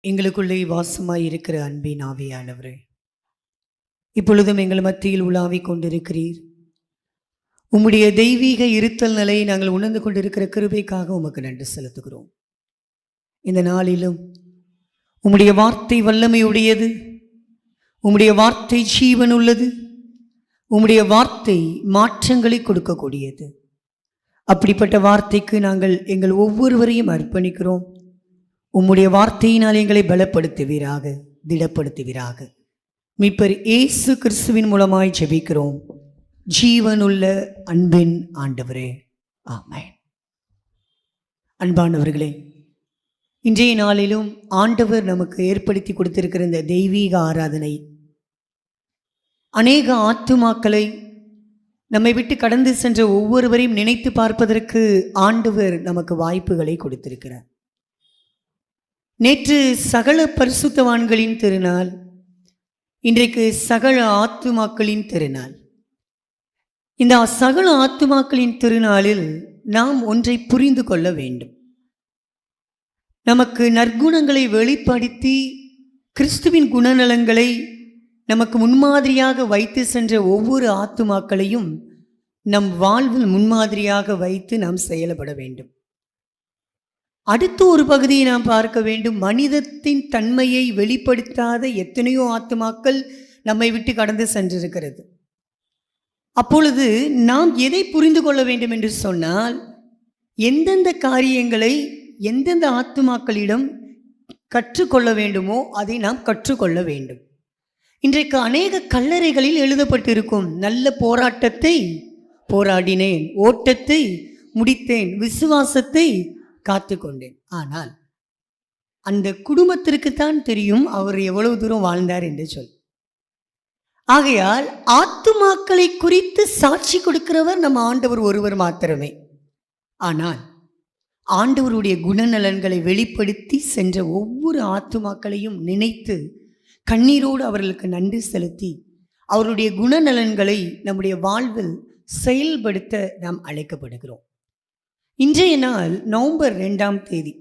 எங்களுக்குள்ளே வாசமாய் இருக்கிற அன்பின் ஆவியானவரே, இப்பொழுதும் எங்கள் மத்தியில் உலாவிக் கொண்டிருக்கிறீர். உம்முடைய தெய்வீக இருத்தல் நிலையை நாங்கள் உணர்ந்து கொண்டிருக்கிற கிருபைக்காக உமக்கு நன்றி செலுத்துகிறோம். இந்த நாளிலும் உம்முடைய வார்த்தை வல்லமையுடையது, உம்முடைய வார்த்தை ஜீவன் உள்ளது, உம்முடைய வார்த்தை மாற்றங்களை கொடுக்கக்கூடியது. அப்படிப்பட்ட வார்த்தைக்கு நாங்கள் எங்கள் ஒவ்வொருவரையும் அர்ப்பணிக்கிறோம். உம்முடைய வார்த்தையினால் எங்களை பலப்படுத்துவீராக, திடப்படுத்துவீராக. மீட்பர் இயேசு கிறிஸ்துவின் மூலமாய் ஜெபிக்கிறோம் ஜீவனுள்ள அன்பின் ஆண்டவரே, ஆமென். அன்பானவர்களே, இன்றைய நாளிலும் ஆண்டவர் நமக்கு ஏற்படுத்தி கொடுத்திருக்கிற இந்த தெய்வீக ஆராதனை அநேக ஆத்துமாக்களை நம்மை விட்டு கடந்து சென்ற ஒவ்வொருவரையும் நினைத்து பார்ப்பதற்கு ஆண்டவர் நமக்கு வாய்ப்புகளை கொடுத்திருக்கிறார். நேற்று சகல பரிசுத்தவான்களின் திருநாள், இன்றைக்கு சகல ஆத்துமாக்களின் திருநாள். இந்த சகல ஆத்துமாக்களின் திருநாளில் நாம் ஒன்றை புரிந்து கொள்ள வேண்டும். நமக்கு நற்குணங்களை வெளிப்படுத்தி கிறிஸ்துவின் குணநலங்களை நமக்கு முன்மாதிரியாக வைத்து சென்ற ஒவ்வொரு ஆத்துமாக்களையும் நம் வாழ்வில் முன்மாதிரியாக வைத்து நாம் செயல்பட வேண்டும். அடுத்த ஒரு பகுதியை நாம் பார்க்க வேண்டும். மனிதத்தின் தன்மையை வெளிப்படுத்தாத எத்தனையோ ஆத்துமாக்கள் நம்மை விட்டு கடந்து சென்றிருக்கிறது. அப்பொழுது நாம் எதை புரிந்து கொள்ள வேண்டும் என்று சொன்னால், எந்தெந்த காரியங்களை எந்தெந்த ஆத்துமாக்களிடம் கற்றுக்கொள்ள வேண்டுமோ அதை நாம் கற்றுக்கொள்ள வேண்டும். இன்றைக்கு அநேக கல்லறைகளில் எழுதப்பட்டிருக்கும், நல்ல போராட்டத்தை போராடினேன், ஓட்டத்தை முடித்தேன், விசுவாசத்தை காத்து கொண்டேன். ஆனால் அந்த குடும்பத்திற்குத்தான் தெரியும் அவர் எவ்வளவு தூரம் வாழ்ந்தார் என்று சொல். ஆகையால் ஆத்துமாக்களை குறித்து சாட்சி கொடுக்கிறவர் நம் ஆண்டவர் ஒருவர் மாத்திரமே. ஆனால் ஆண்டவருடைய குணநலன்களை வெளிப்படுத்தி சென்ற ஒவ்வொரு ஆத்துமாக்களையும் நினைத்து கண்ணீரோடு அவர்களுக்கு நன்றி செலுத்தி அவருடைய குணநலன்களை நம்முடைய வாழ்வில் செயல்படுத்த நாம் அழைக்கப்படுகிறோம். இன்றைய நாள் நவம்பர் 2ஆம் தேதி.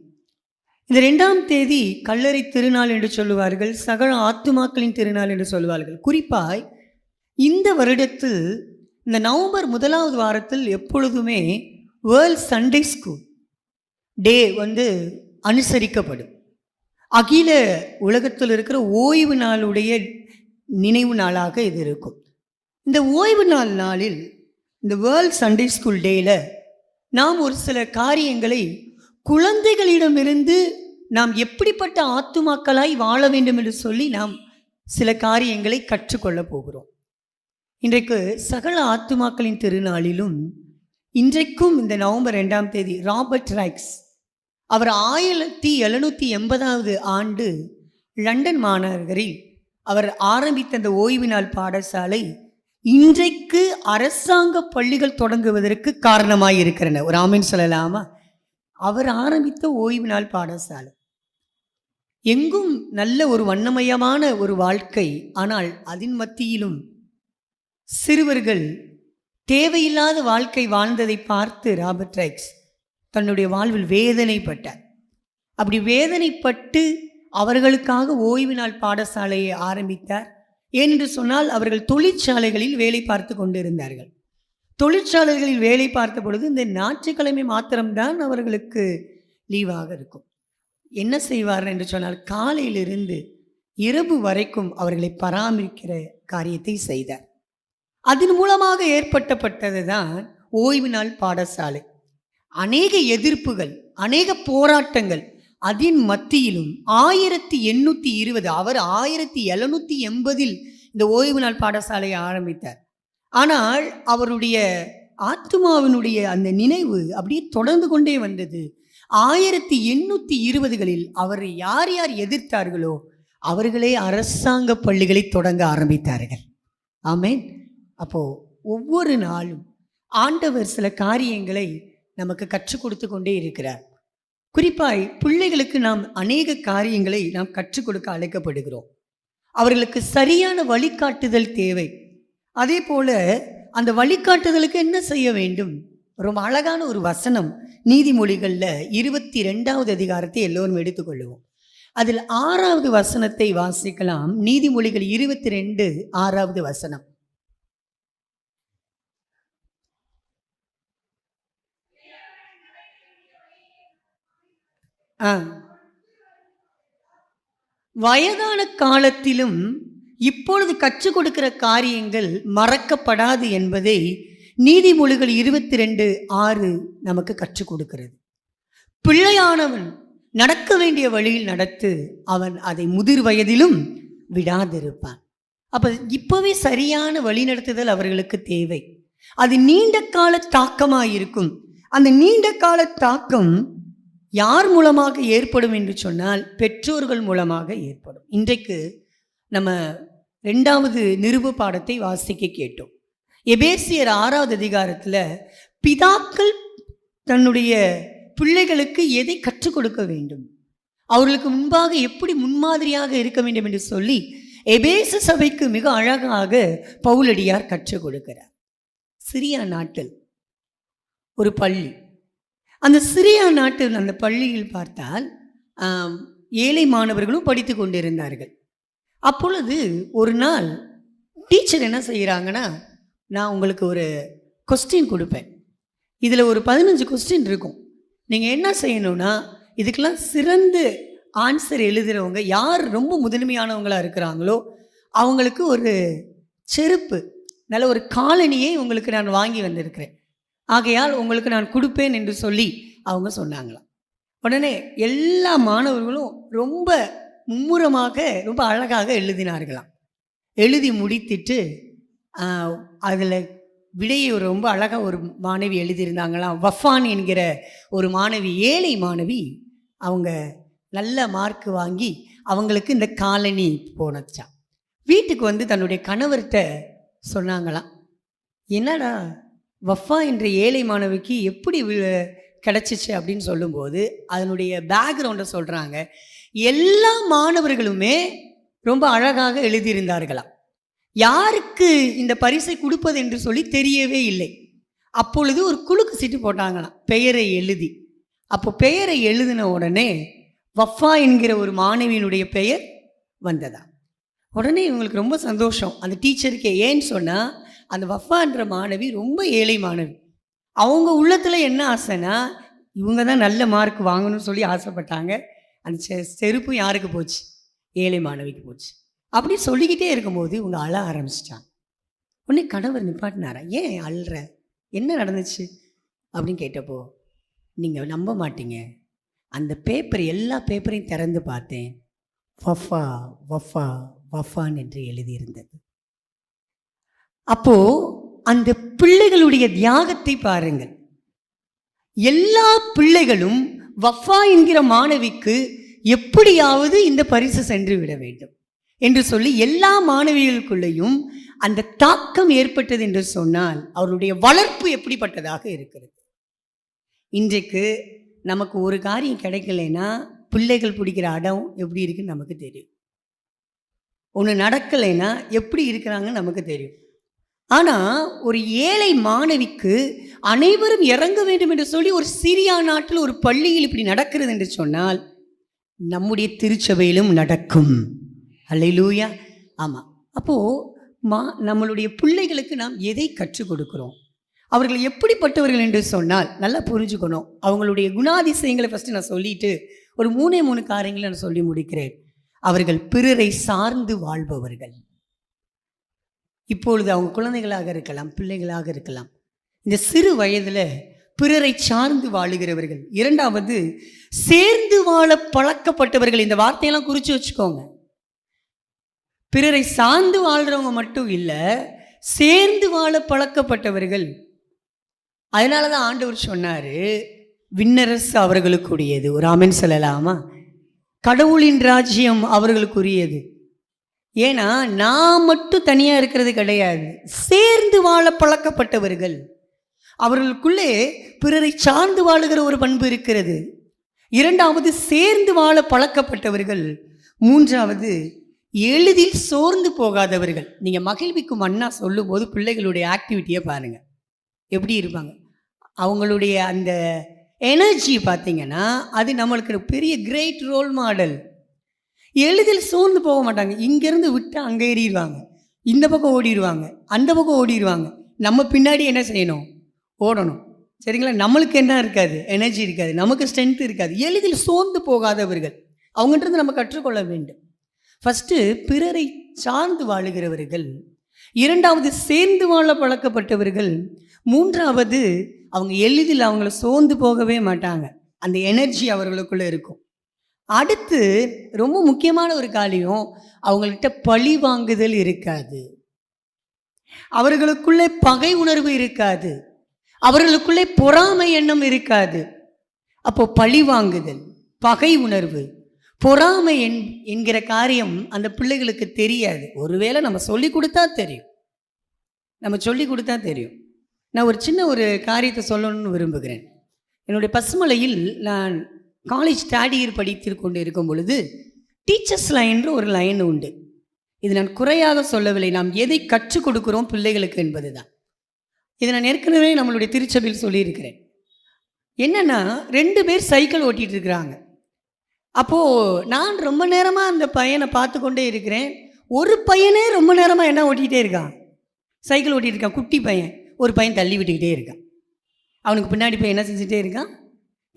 இந்த 2ஆம் தேதி கல்லறை திருநாள் என்று சொல்லுவார்கள், சகல ஆத்துமாக்களின் திருநாள் என்று சொல்லுவார்கள். குறிப்பாய் இந்த வருடத்தில் இந்த நவம்பர் 1வது வாரத்தில் எப்பொழுதுமே வேர்ல்ட் சண்டே ஸ்கூல் டே அனுசரிக்கப்படும். அகில உலகத்தில் இருக்கிற ஓய்வு நாளுடைய நினைவு நாளாக இது இருக்கும். இந்த ஓய்வு நாளில் இந்த வேர்ல்ட் சண்டே ஸ்கூல் டேயில் நாம் ஒரு சில காரியங்களை குழந்தைகளிடமிருந்து நாம் எப்படிப்பட்ட ஆத்துமாக்களாய் வாழ வேண்டும் என்று சொல்லி நாம் சில காரியங்களை கற்றுக்கொள்ளப் போகிறோம். இன்றைக்கு சகல ஆத்துமாக்களின் திருநாளிலும் இன்றைக்கும் இந்த நவம்பர் 2ஆம் தேதி ராபர்ட் ரைக்ஸ் அவர் 1780வது ஆண்டு லண்டன் மாநகரில் அவர் ஆரம்பித்த அந்த ஓய்வு நாள் பாடசாலை இன்றைக்கு அரசாங்க பள்ளிகள் தொடங்குவதற்கு காரணமாயிருக்கிறன. ஒரு ஆமீன் சொல்லலாமா? அவர் ஆரம்பித்த ஓய்வு நாள் பாடசாலை எங்கும் நல்ல ஒரு வண்ணமயமான ஒரு வாழ்க்கை. ஆனால் அதன் மத்தியிலும் சிறுவர்கள் தேவையில்லாத வாழ்க்கை வாழ்ந்ததை பார்த்து ராபர்ட் ரைக்ஸ் தன்னுடைய வாழ்வில் வேதனைப்பட்டார். அப்படி வேதனைப்பட்டு அவர்களுக்காக ஓய்வு நாள் பாடசாலையை ஆரம்பித்தார். ஏனென்று சொன்னால் அவர்கள் தொழிற்சாலைகளில் வேலை பார்த்து கொண்டிருந்தார்கள். தொழிற்சாலைகளில் வேலை பார்த்த பொழுது இந்த ஞாயிற்றுக்கிழமை மாத்திரம்தான் அவர்களுக்கு லீவாக இருக்கும். என்ன செய்வார் என்று சொன்னால், காலையிலிருந்து இரவு வரைக்கும் அவர்களை பராமரிக்கிற காரியத்தை செய்தார். அதன் மூலமாக ஏற்பட்டது தான் ஓய்வு நாள் பாடசாலை. அநேக எதிர்ப்புகள், அநேக போராட்டங்கள், அதன் மத்தியிலும் 1820 அவர் 1780 இந்த ஓய்வு நாள் பாடசாலையை ஆரம்பித்தார். ஆனால் அவருடைய ஆத்மாவினுடைய அந்த நினைவு அப்படியே தொடர்ந்து கொண்டே வந்தது. 1820களில் அவர் யார் யார் எதிர்த்தார்களோ அவர்களே அரசாங்க பள்ளிகளை தொடங்க ஆரம்பித்தார்கள். ஆமென். அப்போ ஒவ்வொரு நாளும் ஆண்டவர் சில காரியங்களை நமக்கு கற்றுக் கொடுத்து கொண்டே இருக்கிறார். குறிப்பாய் பிள்ளைகளுக்கு நாம் அநேக காரியங்களை நாம் கற்றுக் கொடுக்க அழைக்கப்படுகிறோம். அவர்களுக்கு சரியான வழிகாட்டுதல் தேவை. அதே போல அந்த வழிகாட்டுதலுக்கு என்ன செய்ய வேண்டும்? ரொம்ப அழகான ஒரு வசனம் நீதிமொழிகளில் 22வது அதிகாரத்தை எல்லோரும் எடுத்துக்கொள்ளுவோம். அதில் 6வது வசனத்தை வாசிக்கலாம். நீதிமொழிகள் 22 6வது வசனம். வயதான காலத்திலும் இப்பொழுது கற்றுக் கொடுக்கிற காரியங்கள் மறக்கப்படாது என்பதை நீதிமொழிகள் 22:6 நமக்கு கற்றுக் கொடுக்கிறது. பிள்ளையானவன் நடக்க வேண்டிய வழியில் நடத்து, அவன் அதை முதிர் வயதிலும் விடாதிருப்பான். அப்ப இப்பவே சரியான வழி நடத்துதல் அவர்களுக்கு தேவை. அது நீண்ட கால தாக்கமாயிருக்கும். அந்த நீண்ட கால தாக்கம் யார் மூலமாக ஏற்படும் என்று சொன்னால் பெற்றோர்கள் மூலமாக ஏற்படும். இன்றைக்கு நம்ம 2வது நிருப பாடத்தை வாசிக்க கேட்டோம். எபேசியர் 6வது அதிகாரத்தில் பிதாக்கள் தன்னுடைய பிள்ளைகளுக்கு எதை கற்றுக் கொடுக்க வேண்டும், அவர்களுக்கு முன்பாக எப்படி முன்மாதிரியாக இருக்க வேண்டும் என்று சொல்லி எபேசு சபைக்கு மிக அழகாக பவுலடியார் கற்றுக் கொடுக்கிறார். சிரியா நாட்டில் ஒரு பள்ளி, அந்த சிரியா நாட்டில் அந்த பள்ளியில் பார்த்தால் ஏழை மாணவர்களும் படித்து கொண்டிருந்தார்கள். அப்பொழுது ஒரு நாள் டீச்சர் என்ன செய்கிறாங்கன்னா, நான் உங்களுக்கு ஒரு கொஸ்டின் கொடுப்பேன், இதில் ஒரு 15 கொஸ்டின் இருக்கும், நீங்கள் என்ன செய்யணும்னா இதுக்கெல்லாம் சிறந்து ஆன்சர் எழுதுகிறவங்க யார் ரொம்ப முதன்மையானவங்களாக இருக்கிறாங்களோ அவங்களுக்கு ஒரு செருப்பு, நல்ல ஒரு காலணியை உங்களுக்கு நான் வாங்கி வந்திருக்கிறேன், ஆகையால் உங்களுக்கு நான் கொடுப்பேன் என்று சொல்லி அவங்க சொன்னாங்களாம். உடனே எல்லா மாணவர்களும் ரொம்ப மும்முரமாக ரொம்ப அழகாக எழுதினார்களாம். எழுதி முடித்துட்டு அதில் விடையை ரொம்ப அழகாக ஒரு மாணவி எழுதியிருந்தாங்களாம். வஃபான் என்கிற ஒரு மாணவி, ஏழை மாணவி, அவங்க நல்ல மார்க் வாங்கி அவங்களுக்கு இந்த காலனி போனச்சான். வீட்டுக்கு வந்து தன்னுடைய கணவர்கிட்ட சொன்னாங்களாம், என்னடா வஃபா என்ற ஏழை மாணவிக்கு எப்படி கிடச்சிச்சு அப்படின்னு சொல்லும்போது அதனுடைய பேக்ரவுண்டை சொல்கிறாங்க. எல்லா மாணவர்களுமே ரொம்ப அழகாக எழுதியிருந்தார்களாம். யாருக்கு இந்த பரிசை கொடுப்பது என்று சொல்லி தெரியவே இல்லை. அப்பொழுது ஒரு குலுக்கு சீட்டு போட்டாங்களாம் பெயரை எழுதி. அப்போ பெயரை எழுதின உடனே வஃபா என்கிற ஒரு மாணவியினுடைய பெயர் வந்ததா. உடனே இவங்களுக்கு ரொம்ப சந்தோஷம் அந்த டீச்சருக்கே. ஏன்னு சொன்னால் அந்த வஃபான்ற மாணவி ரொம்ப ஏழை மாணவி. அவங்க உள்ளத்தில் என்ன ஆசைன்னா இவங்க தான் நல்ல மார்க் வாங்கணும்னு சொல்லி ஆசைப்பட்டாங்க. அந்த செருப்பு யாருக்கு போச்சு? ஏழை மாணவிக்கு போச்சு. அப்படி சொல்லிக்கிட்டே இருக்கும்போது இவங்க அழ ஆரம்பிச்சிட்டாங்க. உடனே கணவர் நிப்பாட்டினாரா, ஏன் அழுற, என்ன நடந்துச்சு அப்படின்னு கேட்டப்போ, நீங்கள் நம்ப மாட்டீங்க, அந்த பேப்பர் எல்லா பேப்பரையும் திறந்து பார்த்தேன், வஃபா வஃபா வஃபான் என்று எழுதியிருந்தது. அப்போ அந்த பிள்ளைகளுடைய தியாகத்தை பாருங்கள். எல்லா பிள்ளைகளும் வஃபா என்கிற மாணவிக்கு எப்படியாவது இந்த பரிசு சென்று விட வேண்டும் என்று சொல்லி எல்லா மாணவிகளுக்குள்ளேயும் அந்த தாக்கம் ஏற்பட்டது என்று சொன்னால் அவருடைய வளர்ப்பு எப்படிப்பட்டதாக இருக்கிறது. இன்றைக்கு நமக்கு ஒரு காரியம் கிடைக்கலைன்னா பிள்ளைகள் பிடிக்கிற அடம் எப்படி இருக்குன்னு நமக்கு தெரியும். ஒன்று நடக்கலைன்னா எப்படி இருக்கிறாங்கன்னு நமக்கு தெரியும். ஆனால் ஒரு ஏழை மாணவிக்கு அனைவரும் இறங்க வேண்டும் என்று சொல்லி ஒரு சிரியா நாட்டில் ஒரு பள்ளியில் இப்படி நடக்கிறது என்று சொன்னால் நம்முடைய திருச்சபையிலும் நடக்கும். அல்லேலூயா. ஆமாம். அப்போது நம்மளுடைய பிள்ளைகளுக்கு நாம் எதை கற்றுக் கொடுக்குறோம், அவர்கள் எப்படிப்பட்டவர்கள் என்று சொன்னால் நல்லா புரிஞ்சுக்கணும். அவங்களுடைய குணாதிசயங்களை ஃபஸ்ட்டு நான் சொல்லிட்டு ஒரு 3 காரியங்களை நான் சொல்லி முடிக்கிறேன். அவர்கள் பிறரை சார்ந்து வாழ்பவர்கள். இப்பொழுது அவங்க குழந்தைகளாக இருக்கலாம், பிள்ளைகளாக இருக்கலாம், இந்த சிறு வயதில் பிறரை சார்ந்து வாழுகிறவர்கள். 2வது சேர்ந்து வாழ பழக்கப்பட்டவர்கள். இந்த வார்த்தையெல்லாம் குறித்து வச்சுக்கோங்க. பிறரை சார்ந்து வாழ்கிறவங்க மட்டும் இல்லை, சேர்ந்து வாழ பழக்கப்பட்டவர்கள். அதனால தான் ஆண்டவர் சொன்னார், விண்ணரசு அவர்களுக்குரியது. ஒரு ஆமென் சொல்லலாமா? கடவுளின் ராஜ்யம் அவர்களுக்குரியது. ஏன்னா நான் மட்டும் தனியாக இருக்கிறது கிடையாது, சேர்ந்து வாழ பழக்கப்பட்டவர்கள். அவர்களுக்குள்ளே பிறரை சார்ந்து வாழுகிற ஒரு பண்பு இருக்கிறது. 2வது சேர்ந்து வாழ பழக்கப்பட்டவர்கள். 3வது எளிதில் சோர்ந்து போகாதவர்கள். நீங்கள் மகிழ்விக்கும் அண்ணா சொல்லும்போது பிள்ளைகளுடைய ஆக்டிவிட்டியை பாருங்கள், எப்படி இருப்பாங்க. அவங்களுடைய அந்த எனர்ஜி பார்த்தீங்கன்னா அது நம்மளுக்கு பெரிய கிரேட் ரோல் மாடல். எளிதில் சோர்ந்து போக மாட்டாங்க. இங்கேருந்து விட்டால் அங்கே ஏறிடுவாங்க, இந்த பக்கம் ஓடிடுவாங்க, அந்த பக்கம் ஓடிடுவாங்க. நம்ம பின்னாடி என்ன செய்யணும்? ஓடணும். சரிங்களா? நம்மளுக்கு என்ன இருக்காது? எனர்ஜி இருக்காது, நமக்கு ஸ்ட்ரென்த் இருக்காது. எளிதில் சோர்ந்து போகாதவர்கள், அவங்ககிட்ட நம்ம கற்றுக்கொள்ள வேண்டும். ஃபஸ்ட்டு பிறரை சார்ந்து வாழுகிறவர்கள், இரண்டாவது சேர்ந்து வாழ பழக்கப்பட்டவர்கள், மூன்றாவது அவங்க எளிதில் அவங்கள சோர்ந்து போகவே மாட்டாங்க. அந்த எனர்ஜி அவர்களுக்குள்ளே இருக்கும். அடுத்து ரொம்ப முக்கியமான ஒரு காரியம், அவங்கள்ட்ட பழி வாங்குதல் இருக்காது, அவர்களுக்குள்ளே பகை உணர்வு இருக்காது, அவர்களுக்குள்ளே பொறாமை எண்ணம் இருக்காது. அப்போ பழி வாங்குதல், பகை உணர்வு, பொறாமை என்கிற காரியம் அந்த பிள்ளைகளுக்கு தெரியாது. ஒருவேளை நம்ம சொல்லி கொடுத்தா தெரியும், நான் ஒரு சின்ன ஒரு காரியத்தை சொல்லணும்னு விரும்புகிறேன். என்னுடைய பசுமலையில் நான் காலேஜ் தேர்ட் இயர் படித்து கொண்டு இருக்கும் பொழுது டீச்சர்ஸ் லைன்ற ஒரு லைன் உண்டு. இது நான் குறையாக சொல்லவில்லை, நாம் எதை கற்றுக் கொடுக்குறோம் பிள்ளைகளுக்கு என்பது தான். இதை நான் ஏற்கனவே நம்மளுடைய திருச்சபையில் சொல்லியிருக்கிறேன். என்னென்னா, 2 பேர் சைக்கிள் ஓட்டிகிட்டு இருக்கிறாங்க. அப்போது நான் ரொம்ப நேரமாக அந்த பையனை பார்த்து கொண்டே இருக்கிறேன். ஒரு பையனே ரொம்ப நேரமாக என்ன ஓட்டிகிட்டே இருக்கான்? சைக்கிள் ஓட்டிகிட்டு இருக்கான், குட்டி பையன். ஒரு பையன் தள்ளி விட்டுக்கிட்டே இருக்கான். அவனுக்கு பின்னாடி போய் என்ன செஞ்சுட்டே இருக்கான்?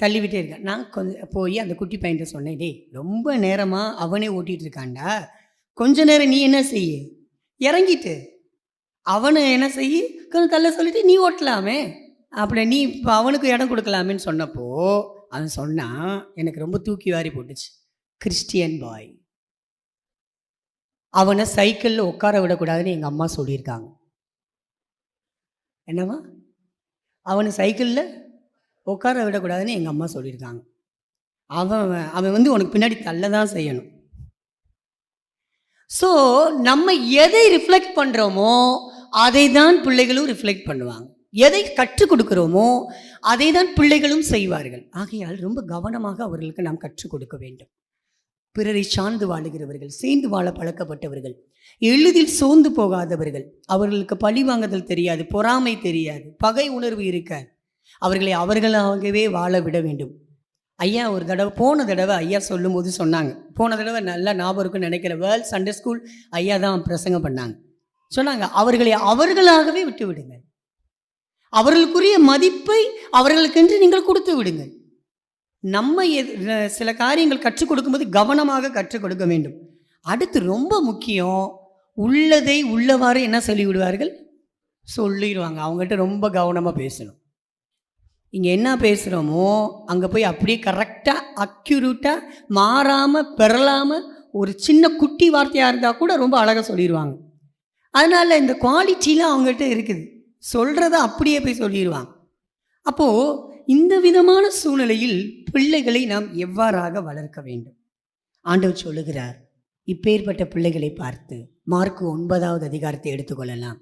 தள்ளி விட்டே இருக்கான். நான் கொஞ்சம் போய் அந்த குட்டி பையன்கிட்ட சொன்னேன், டேய் ரொம்ப நேரமாக அவனே ஓட்டிகிட்டு இருக்கான்டா, கொஞ்ச நேரம் நீ என்ன செய்ய, இறங்கிட்டு அவனை என்ன செய்ய, கொஞ்சம் தள்ள சொல்லிட்டு நீ ஓட்டலாமே, அப்படி நீ இப்போ அவனுக்கு இடம் கொடுக்கலாமேன்னு சொன்னப்போ அவன் சொன்னான், எனக்கு ரொம்ப தூக்கி வாரி போட்டுச்சு. கிறிஸ்டியன் பாய், அவனை சைக்கிளில் உட்கார விடக்கூடாதுன்னு எங்கள் அம்மா சொல்லியிருக்காங்க. என்னவா? அவனை சைக்கிளில் உட்கார விடக்கூடாதுன்னு எங்கள் அம்மா சொல்லியிருக்காங்க. அவன் வந்து உனக்கு பின்னாடி தள்ள தான் செய்யணும். ஸோ நம்ம எதை ரிஃப்ளெக்ட் பண்ணுறோமோ அதை தான் பிள்ளைகளும் ரிஃப்ளெக்ட் பண்ணுவாங்க. எதை கற்றுக் கொடுக்குறோமோ அதை தான் பிள்ளைகளும் செய்வார்கள். ஆகையால் ரொம்ப கவனமாக அவர்களுக்கு நாம் கற்றுக் கொடுக்க வேண்டும். பிறரை சார்ந்து வாழுகிறவர்கள், சேர்ந்து வாழ பழக்கப்பட்டவர்கள், எளிதில் சோர்ந்து போகாதவர்கள், அவர்களுக்கு பழி வாங்குதல் தெரியாது, பொறாமை தெரியாது, பகை உணர்வு இருக்காது. அவர்களை அவர்களாகவே வாழ விட வேண்டும். ஐயா ஒரு தடவை, போன தடவை ஐயா சொல்லும் போது சொன்னாங்க, போன தடவை நல்லா ஞாபகம் இருக்குன்னு நினைக்கிற வேர்ல்ட் சண்டே ஸ்கூல் ஐயா தான் பிரசங்கம் பண்ணாங்க. சொன்னாங்க, அவர்களை அவர்களாகவே விட்டு விடுங்கள், அவர்களுக்குரிய மதிப்பை அவர்களுக்கென்று நீங்கள் கொடுத்து விடுங்கள். நம்ம சில காரியங்கள் கற்றுக் கொடுக்கும்போது கவனமாக கற்றுக் கொடுக்க வேண்டும். அடுத்து ரொம்ப முக்கியம், உள்ளதை உள்ளவாறு என்ன சொல்லி விடுவார்கள்? சொல்லிடுவாங்க. அவங்ககிட்ட ரொம்ப கவனமாக பேசணும். இங்கே என்ன பேசுகிறோமோ அங்கே போய் அப்படியே கரெக்டாக அக்யூரேட்டாக மாறாமல் பெறலாமல் ஒரு சின்ன குட்டி வார்த்தையாக இருந்தால் கூட ரொம்ப அழகாக சொல்லிடுவாங்க. அதனால் இந்த குவாலிட்டிலாம் அவங்ககிட்ட இருக்குது, சொல்கிறத அப்படியே போய் சொல்லிடுவாங்க. அப்போது இந்த விதமான சூழ்நிலையில் பிள்ளைகளை நாம் எவ்வாறாக வளர்க்க வேண்டும்? ஆண்டவர் சொல்லுகிறார், இப்பேற்பட்ட பிள்ளைகளை பார்த்து மார்க்கு 9வது அதிகாரத்தை எடுத்துக்கொள்ளலாம்.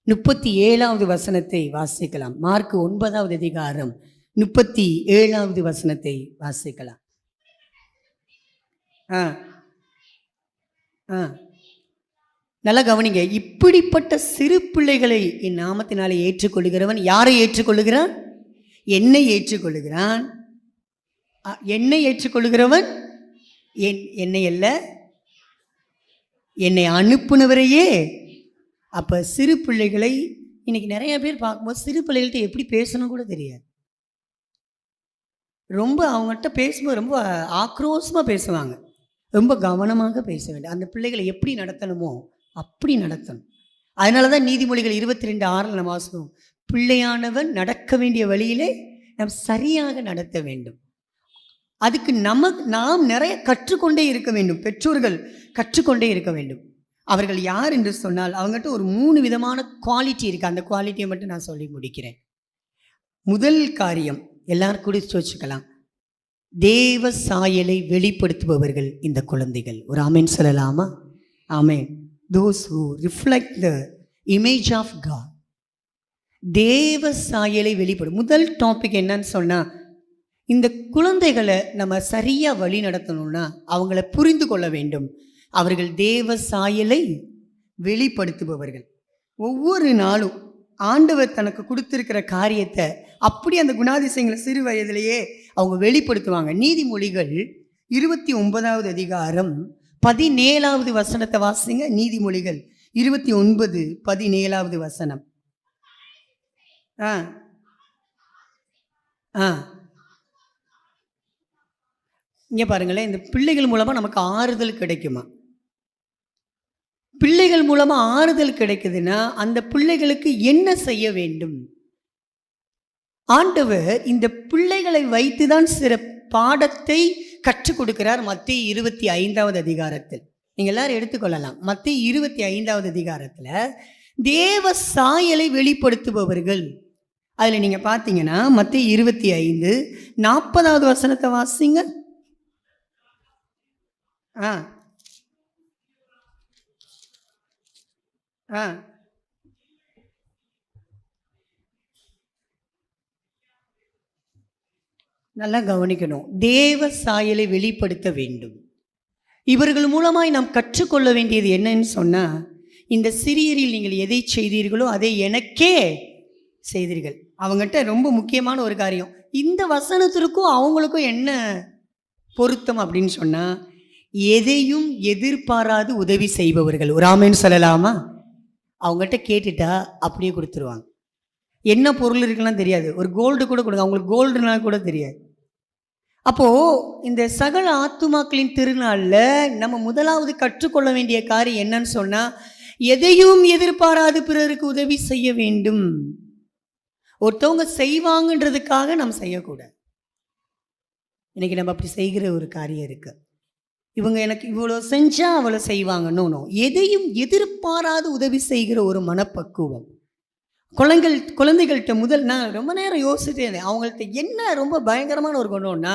37வது வசனத்தை வாசிக்கலாம். மார்க்கு 9வது அதிகாரம் 37வது வசனத்தை வாசிக்கலாம். நல்லா கவனிங்க. இப்படிப்பட்ட சிறு பிள்ளைகளை என் நாமத்தினாலே ஏற்றுக்கொள்கிறவன் யாரை ஏற்றுக்கொள்ளுகிறான்? என்னை ஏற்றுக்கொள்ளுகிறான். என்னை ஏற்றுக்கொள்ளுகிறவன் என்னை அல்ல, என்னை அனுப்புனவரையே. அப்போ சிறு பிள்ளைகளை இன்னைக்கு நிறைய பேர் பார்க்கும்போது சிறு பிள்ளைகள்கிட்ட எப்படி பேசணும் கூட தெரியாது. ரொம்ப அவங்ககிட்ட பேசும்போது ரொம்ப ஆக்ரோஷமாக பேசுவாங்க. ரொம்ப கவனமாக பேச வேண்டும். அந்த பிள்ளைகளை எப்படி நடத்தணுமோ அப்படி நடத்தணும். அதனால தான் நீதிமொழிகள் 22:6 நம்ம வாசிக்கிறோம், பிள்ளையானவன் நடக்க வேண்டிய வழியிலே நாம் சரியாக நடத்த வேண்டும். அதுக்கு நாம் நிறைய கற்றுக்கொண்டே இருக்க வேண்டும். பெற்றோர்கள் கற்றுக்கொண்டே இருக்க வேண்டும். அவர்கள் யார் என்று சொன்னால் அவங்ககிட்ட ஒரு 3 விதமான குவாலிட்டி இருக்குது. அந்த குவாலிட்டியை மட்டும் நான் சொல்லி முடிக்கிறேன். முதல் காரியம், எல்லாரும் குடிச்சு வச்சுக்கலாம், தேவ சாயலை வெளிப்படுத்துபவர்கள் இந்த குழந்தைகள். ஒரு ஆமேன் சொல்லலாமா? ஆமேன். Those who reflect the image of God. தேவ சாயலை வெளிப்படும். முதல் டாபிக் என்னன்னு சொன்னால், இந்த குழந்தைகளை நம்ம சரியாக வழி நடத்தணும்னா அவங்கள புரிந்து கொள்ள வேண்டும். அவர்கள் தேவ சாயலை வெளிப்படுத்துபவர்கள். ஒவ்வொரு நாளும் ஆண்டவர் தனக்கு கொடுத்திருக்கிற காரியத்தை அப்படி அந்த குணாதிசயங்களை சிறு வயதிலேயே அவங்க வெளிப்படுத்துவாங்க. நீதிமொழிகள் 29வது அதிகாரம் 17வது வசனத்தை வாசிங்க. நீதிமொழிகள் 29:17 வசனம். ஆ ஆ இங்கே பாருங்களேன், இந்த பிள்ளைகள் மூலமாக நமக்கு ஆறுதல் கிடைக்குமா? பிள்ளைகள் மூலமாக ஆறுதல் கிடைக்குதுன்னா அந்த பிள்ளைகளுக்கு என்ன செய்ய வேண்டும்? ஆண்டவர் இந்த பிள்ளைகளை வைத்து தான் சில பாடத்தை கற்றுக் கொடுக்கிறார். மத்தேயு 25வது அதிகாரத்தில் நீங்கள் எல்லாரும் எடுத்துக்கொள்ளலாம். மத்தேயு 25வது அதிகாரத்தில் தேவ சாயலை வெளிப்படுத்துபவர்கள், அதில் நீங்கள் பார்த்தீங்கன்னா மத்தேயு 25:40வது வசனத்தை வாசிங்க. ஆ ஆ நல்லா கவனிக்கணும். தேவ சாயலை வெளிப்படுத்த வேண்டும். இவர்கள் மூலமாய் நாம் கற்றுக்கொள்ள வேண்டியது என்னன்னு சொன்னால், இந்த சிறியரில் நீங்கள் எதை செய்தீர்களோ அதை எனக்கே செய்தீர்கள். அவங்ககிட்ட ரொம்ப முக்கியமான ஒரு காரியம், இந்த வசனத்திற்கும் அவங்களுக்கும் என்ன பொருத்தம் அப்படின்னு சொன்னால், எதையும் எதிர்பாராது உதவி செய்பவர்கள். ஒரு ஆமேன்னு சொல்லலாமா? அவங்ககிட்ட கேட்டுட்டா அப்படியே கொடுத்துருவாங்க. என்ன பொருள் இருக்குன்னா தெரியாது, ஒரு கோல்டு கூட கொடுங்க, அவங்களுக்கு கோல்டுனா கூட தெரியாது. அப்போது இந்த சகல ஆத்துமாக்களின் திருநாளில் நம்ம முதலாவது கற்றுக்கொள்ள வேண்டிய காரியம் என்னன்னு சொன்னால், எதையும் எதிர்பாராது பிறருக்கு உதவி செய்ய வேண்டும். ஒருத்தவங்க செய்வாங்கன்றதுக்காக நம்ம செய்யக்கூடாது. இன்னைக்கு நம்ம அப்படி செய்கிற ஒரு காரியம் இருக்குது. இவங்க எனக்கு இவ்வளோ செஞ்சால் அவ்வளோ செய்வாங்கன்னு எதையும் எதிர்பாராது உதவி செய்கிற ஒரு மனப்பக்குவம். குழந்தைகள்கிட்ட முதல் நான் ரொம்ப நேரம் யோசிச்சுட்டே இருந்தேன். அவங்கள்ட்ட என்ன ரொம்ப பயங்கரமான ஒரு குணம்னா,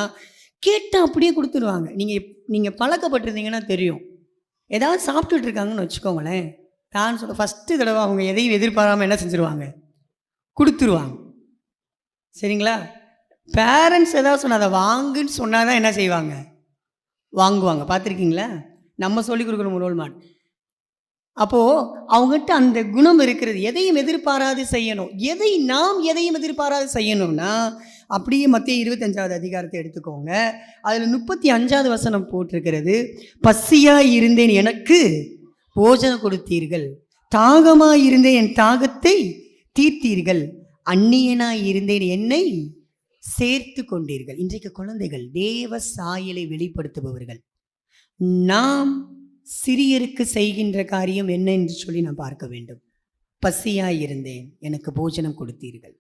கேட்டால் அப்படியே கொடுத்துருவாங்க. நீங்கள் பழக்கப்பட்டிருந்தீங்கன்னா தெரியும். ஏதாவது சாப்பிட்டுட்டு இருக்காங்கன்னு வச்சுக்கோங்களேன், நான் சொல்ல ஃபஸ்ட்டு தடவை அவங்க எதையும் எதிர்பாராமல் என்ன செஞ்சுருவாங்க, கொடுத்துருவாங்க. சரிங்களா? பேரண்ட்ஸ் ஏதாவது சொன்னால் அதை வாங்குன்னு சொன்னால் தான் என்ன செய்வாங்க, வாங்குவாங்க. பார்த்துருக்கீங்களா? நம்ம சொல்லிக் கொடுக்கணும் ரோல் மாடல். அப்போது அவங்ககிட்ட அந்த குணம் இருக்கிறது. எதையும் எதிர்பாராது செய்யணும். எதையும் எதிர்பாராது செய்யணும்னா, அப்படியே மத்தேயு 25வது அதிகாரத்தை எடுத்துக்கோங்க. அதில் 35வது வசனம் போட்டிருக்கிறது, பசியாய் இருந்தேன் எனக்கு போஜனம் கொடுத்தீர்கள், தாகமாய் இருந்தேன் என் தாகத்தை தீர்த்தீர்கள், அந்நியனாய் இருந்தேன் என்னை சேர்த்து கொண்டீர்கள். இன்றைக்கு குழந்தைகள் தேவ சாயலை வெளிப்படுத்துபவர்கள். நாம் சிறியருக்கு செய்கின்ற காரியம் என்ன என்று சொல்லி நான் பார்க்க வேண்டும். பசியாய் இருந்தேன் எனக்கு போஜனம் கொடுத்தீர்கள்,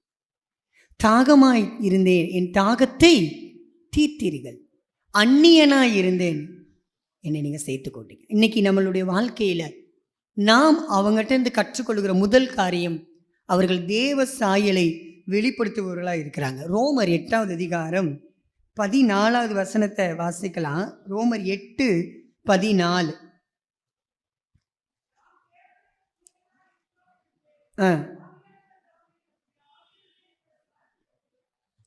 தாகமாய் இருந்தேன் என் தாகத்தை தீர்த்தீர்கள், அந்நியனாய் இருந்தேன் என்னை நீங்கள் சேர்த்து கொண்டீங்க. இன்னைக்கு நம்மளுடைய வாழ்க்கையில் நாம் அவங்ககிட்ட இருந்து கற்றுக்கொள்கிற முதல் காரியம், அவர்கள் தேவ சாயலை வெளிப்படுத்துபவர்களாக இருக்கிறாங்க. ரோமர் 8வது அதிகாரம் 14வது வசனத்தை வாசிக்கலாம். ரோமர் 8:14.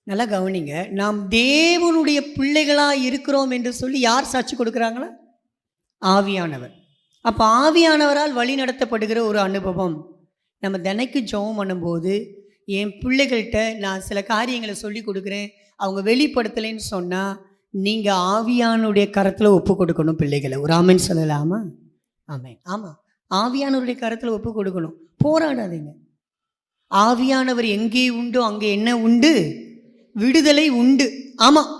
நல்லா கவனிங்க. நாம் தேவனுடைய பிள்ளைகளாக இருக்கிறோம் என்று சொல்லி யார் சாட்சி கொடுக்குறாங்களா? ஆவியானவர். அப்போ ஆவியானவரால் வழி நடத்தப்படுகிற ஒரு அனுபவம். நம்ம தினைக்கு ஜெபம் பண்ணும்போது, என் பிள்ளைகள்கிட்ட நான் சில காரியங்களை சொல்லி கொடுக்குறேன், அவங்க வெளிப்படுத்தலைன்னு சொன்னால், நீங்கள் ஆவியானுடைய கரத்தில் ஒப்பு கொடுக்கணும் பிள்ளைகளை. ஒரு ஆமேன்னு சொல்லலாமா? ஆமேன். ஆமாம், ஆவியானவருடைய கரத்தில் ஒப்பு கொடுக்கணும். போராடாதீங்க. ஆவியானவர் எங்கே உண்டோ அங்கே என்ன உண்டு? விடுதலை உண்டு. ஆமாம்,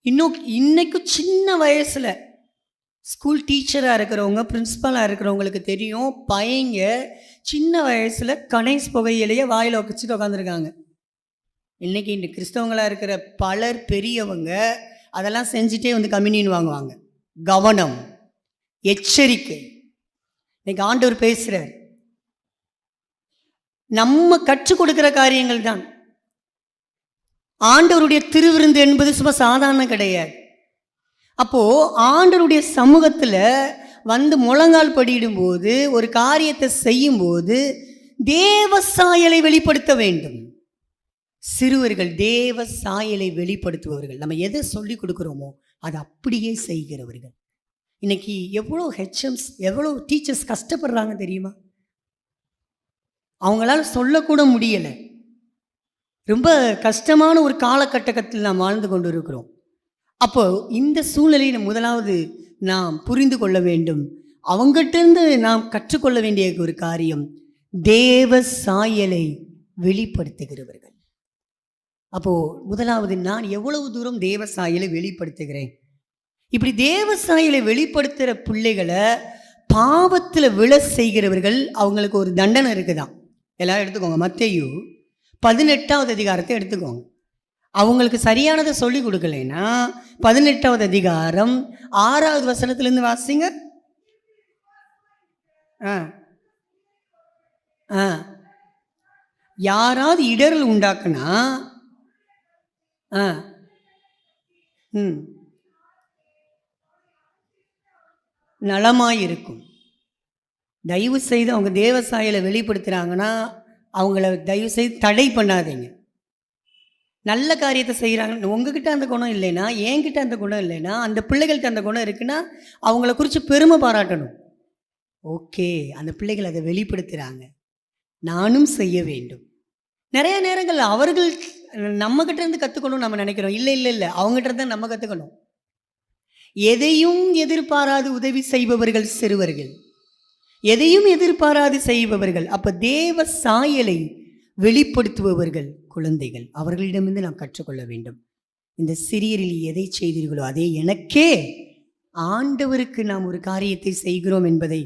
இன்னைக்கும் சின்ன வயசில் ஸ்கூல் டீச்சராக இருக்கிறவங்க, பிரின்ஸிபலாக இருக்கிறவங்களுக்கு தெரியும், பையங்க சின்ன வயசில் கணேஷ் புகையிலேயே வாயில் வச்சுட்டு உட்காந்துருக்காங்க. இன்றைக்கி இந்த கிறிஸ்தவங்களாக இருக்கிற பலர் பெரியவங்க அதெல்லாம் செஞ்சுட்டே வந்து கம்யூனியன் வாங்குவாங்க. கவனம், எச்சரிக்கை. இன்னைக்கு ஆண்டவர் பேசுகிறார். நம்ம கற்றுக் கொடுக்கிற காரியங்கள் தான். ஆண்டவருடைய திருவிருந்து என்பது சும்மா சாதாரணம் கிடையாது. அப்போது ஆண்டவருடைய சமூகத்தில் வந்து முழங்கால் படியிடும்போது, ஒரு காரியத்தை செய்யும்போது தேவ சாயலை வெளிப்படுத்த வேண்டும். சிறுவர்கள் தேவ சாயலை வெளிப்படுத்துபவர்கள். நம்ம எதை சொல்லி கொடுக்குறோமோ அதை அப்படியே செய்கிறவர்கள். இன்னைக்கு எவ்வளோ ஹெச்எம்ஸ், எவ்வளோ டீச்சர்ஸ் கஷ்டப்படுறாங்க தெரியுமா? அவங்களால சொல்லக்கூட முடியலை. ரொம்ப கஷ்டமான ஒரு காலகட்டத்தில் நாம் வாழ்ந்து கொண்டு இருக்கிறோம். அப்போ இந்த சூழ்நிலையை முதலாவது நாம் புரிந்து கொள்ள வேண்டும். அவங்ககிட்டருந்து நாம் கற்றுக்கொள்ள வேண்டிய ஒரு காரியம், தேவ சாயலை வெளிப்படுத்துகிறவர்கள். அப்போ முதலாவது, நான் எவ்வளவு தூரம் தேவ சாயலை வெளிப்படுத்துகிறேன்? இப்படி தேவ சாயலை வெளிப்படுத்துகிற பிள்ளைகளை பாவத்தில் விழ செய்கிறவர்கள், அவங்களுக்கு ஒரு தண்டனை இருக்குதான். எல்லாரும் எடுத்துக்கோங்க, மத்தேயு 18வது அதிகாரத்தை எடுத்துக்கோங்க. அவங்களுக்கு சரியானதை சொல்லி கொடுக்கலைன்னா 18வது அதிகாரம் 6வது வசனத்திலிருந்து வாசிங்க. யாராவது இடரல் உண்டாக்குனா நலமாயிருக்கும். தயவு செய்து அவங்க தேவ சாயலை வெளிப்படுத்துகிறாங்கன்னா அவங்கள தயவு செய்து தடை பண்ணாதீங்க. நல்ல காரியத்தை செய்கிறாங்க, உங்ககிட்ட அந்த குணம் இல்லைன்னா, என்கிட்ட அந்த குணம் இல்லைன்னா, அந்த பிள்ளைகள்கிட்ட அந்த குணம் இருக்குன்னா அவங்கள குறித்து பெருமை பாராட்டணும். ஓகே, அந்த பிள்ளைகள் அதை வெளிப்படுத்துகிறாங்க, நானும் செய்ய வேண்டும். நிறைய நேரங்கள் அவர்கள் நம்மகிட்ட இருந்து கற்றுக்கணும் நம்ம நினைக்கிறோம். இல்லை இல்லை இல்லை, அவங்ககிட்ட தான் நம்ம கற்றுக்கணும். எதையும் எதிர்பாராது உதவி செய்பவர்கள் சிறுவர்கள், எதையும் எதிர்பாராது செய்பவர்கள். அப்போ தேவ சாயலை வெளிப்படுத்துபவர்கள் குழந்தைகள். அவர்களிடமிருந்து நாம் கற்றுக்கொள்ள வேண்டும். இந்த சிறியரில் எதை செய்தீர்களோ அதே எனக்கே. ஆண்டவருக்கு நாம் ஒரு காரியத்தை செய்கிறோம் என்பதை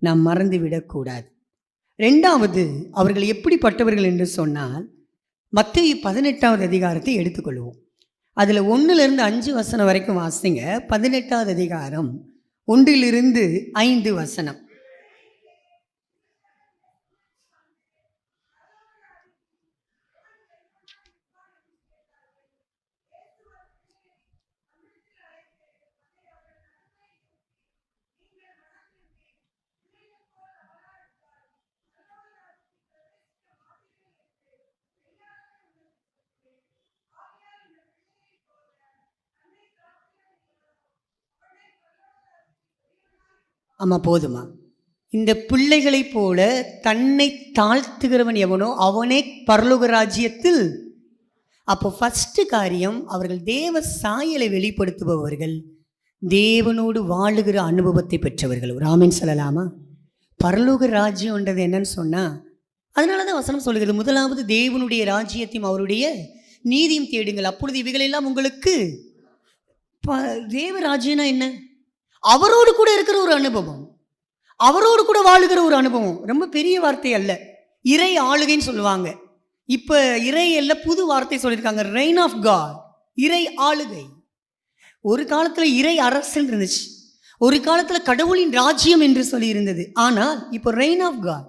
நாம் மறந்துவிடக்கூடாது. ரெண்டாவது, அவர்கள் எப்படிப்பட்டவர்கள் என்று சொன்னால், மத்தேயு 18வது அதிகாரத்தை எடுத்துக்கொள்வோம். அதில் 1லிருந்து 5 வசனம் வரைக்கும் வாசிங்க. 18வது அதிகாரம் 1லிருந்து 5 வசனம். ஆமாம், போதுமா? இந்த பிள்ளைகளைப் போல தன்னை தாழ்த்துகிறவன் எவனோ அவனே பரலோக ராஜ்யத்தில். அப்போ ஃபஸ்ட்டு காரியம், அவர்கள் தேவ சாயலை வெளிப்படுத்துபவர்கள், தேவனோடு வாழுகிற அனுபவத்தை பெற்றவர்கள். ஒரு ஆமென் சொல்லலாமா? பரலோக ராஜ்யம்ன்றது என்னன்னு சொன்னால், அதனால தான் வசனம் சொல்லுகிறது, முதலாவது தேவனுடைய ராஜ்யத்தையும் அவருடைய நீதியும் தேடுங்கள், அப்பொழுது இவைகளெல்லாம் உங்களுக்கு. தேவ ராஜ்யம்னா என்ன? அவரோடு கூட இருக்கிற ஒரு அனுபவம், அவரோடு கூட வாழுகிற ஒரு அனுபவம். ரொம்ப பெரிய வார்த்தை அல்ல, இறை ஆளுகைன்னு சொல்லுவாங்க. இப்போ இறை எல்லாம் புது வார்த்தை சொல்லியிருக்காங்க, ரெயின் ஆஃப் காட், இறை ஆளுகை. ஒரு காலத்தில் இறை அரசல் இருந்துச்சு, ஒரு காலத்தில் கடவுளின் ராஜ்யம் என்று சொல்லி இருந்தது. ஆனால் இப்போ ரெயின் ஆஃப் காட்,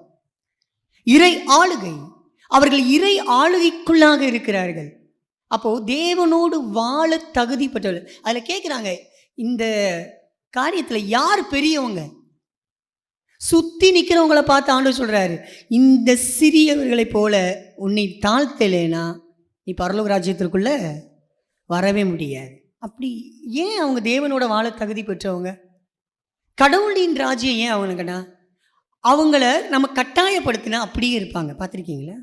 இறை ஆளுகை. அவர்கள் இறை ஆளுகைக்குள்ளாக இருக்கிறார்கள். அப்போ தேவனோடு வாழ தகுதிப்பட்டவர்கள். அதில் கேட்குறாங்க, இந்த காரியத்தில் யார் பெரியவங்க? சுற்றி நிற்கிறவங்களை பார்த்து ஆண்டவர் சொல்கிறாரு, இந்த சிறியவர்களைப் போல உன்னை தாழ்த்தலைனா நீ பரலோக ராஜ்யத்திற்குள்ளே வரவே முடியாது. அப்படி ஏன் அவங்க தேவனோட வாழ தகுதி பெற்றவங்க? கடவுளின் ராஜ்யம் ஏன் அவனுக்குன்னா, அவங்கள நம்ம கட்டாயப்படுத்தினா அப்படியே இருப்பாங்க. பார்த்துருக்கீங்களா?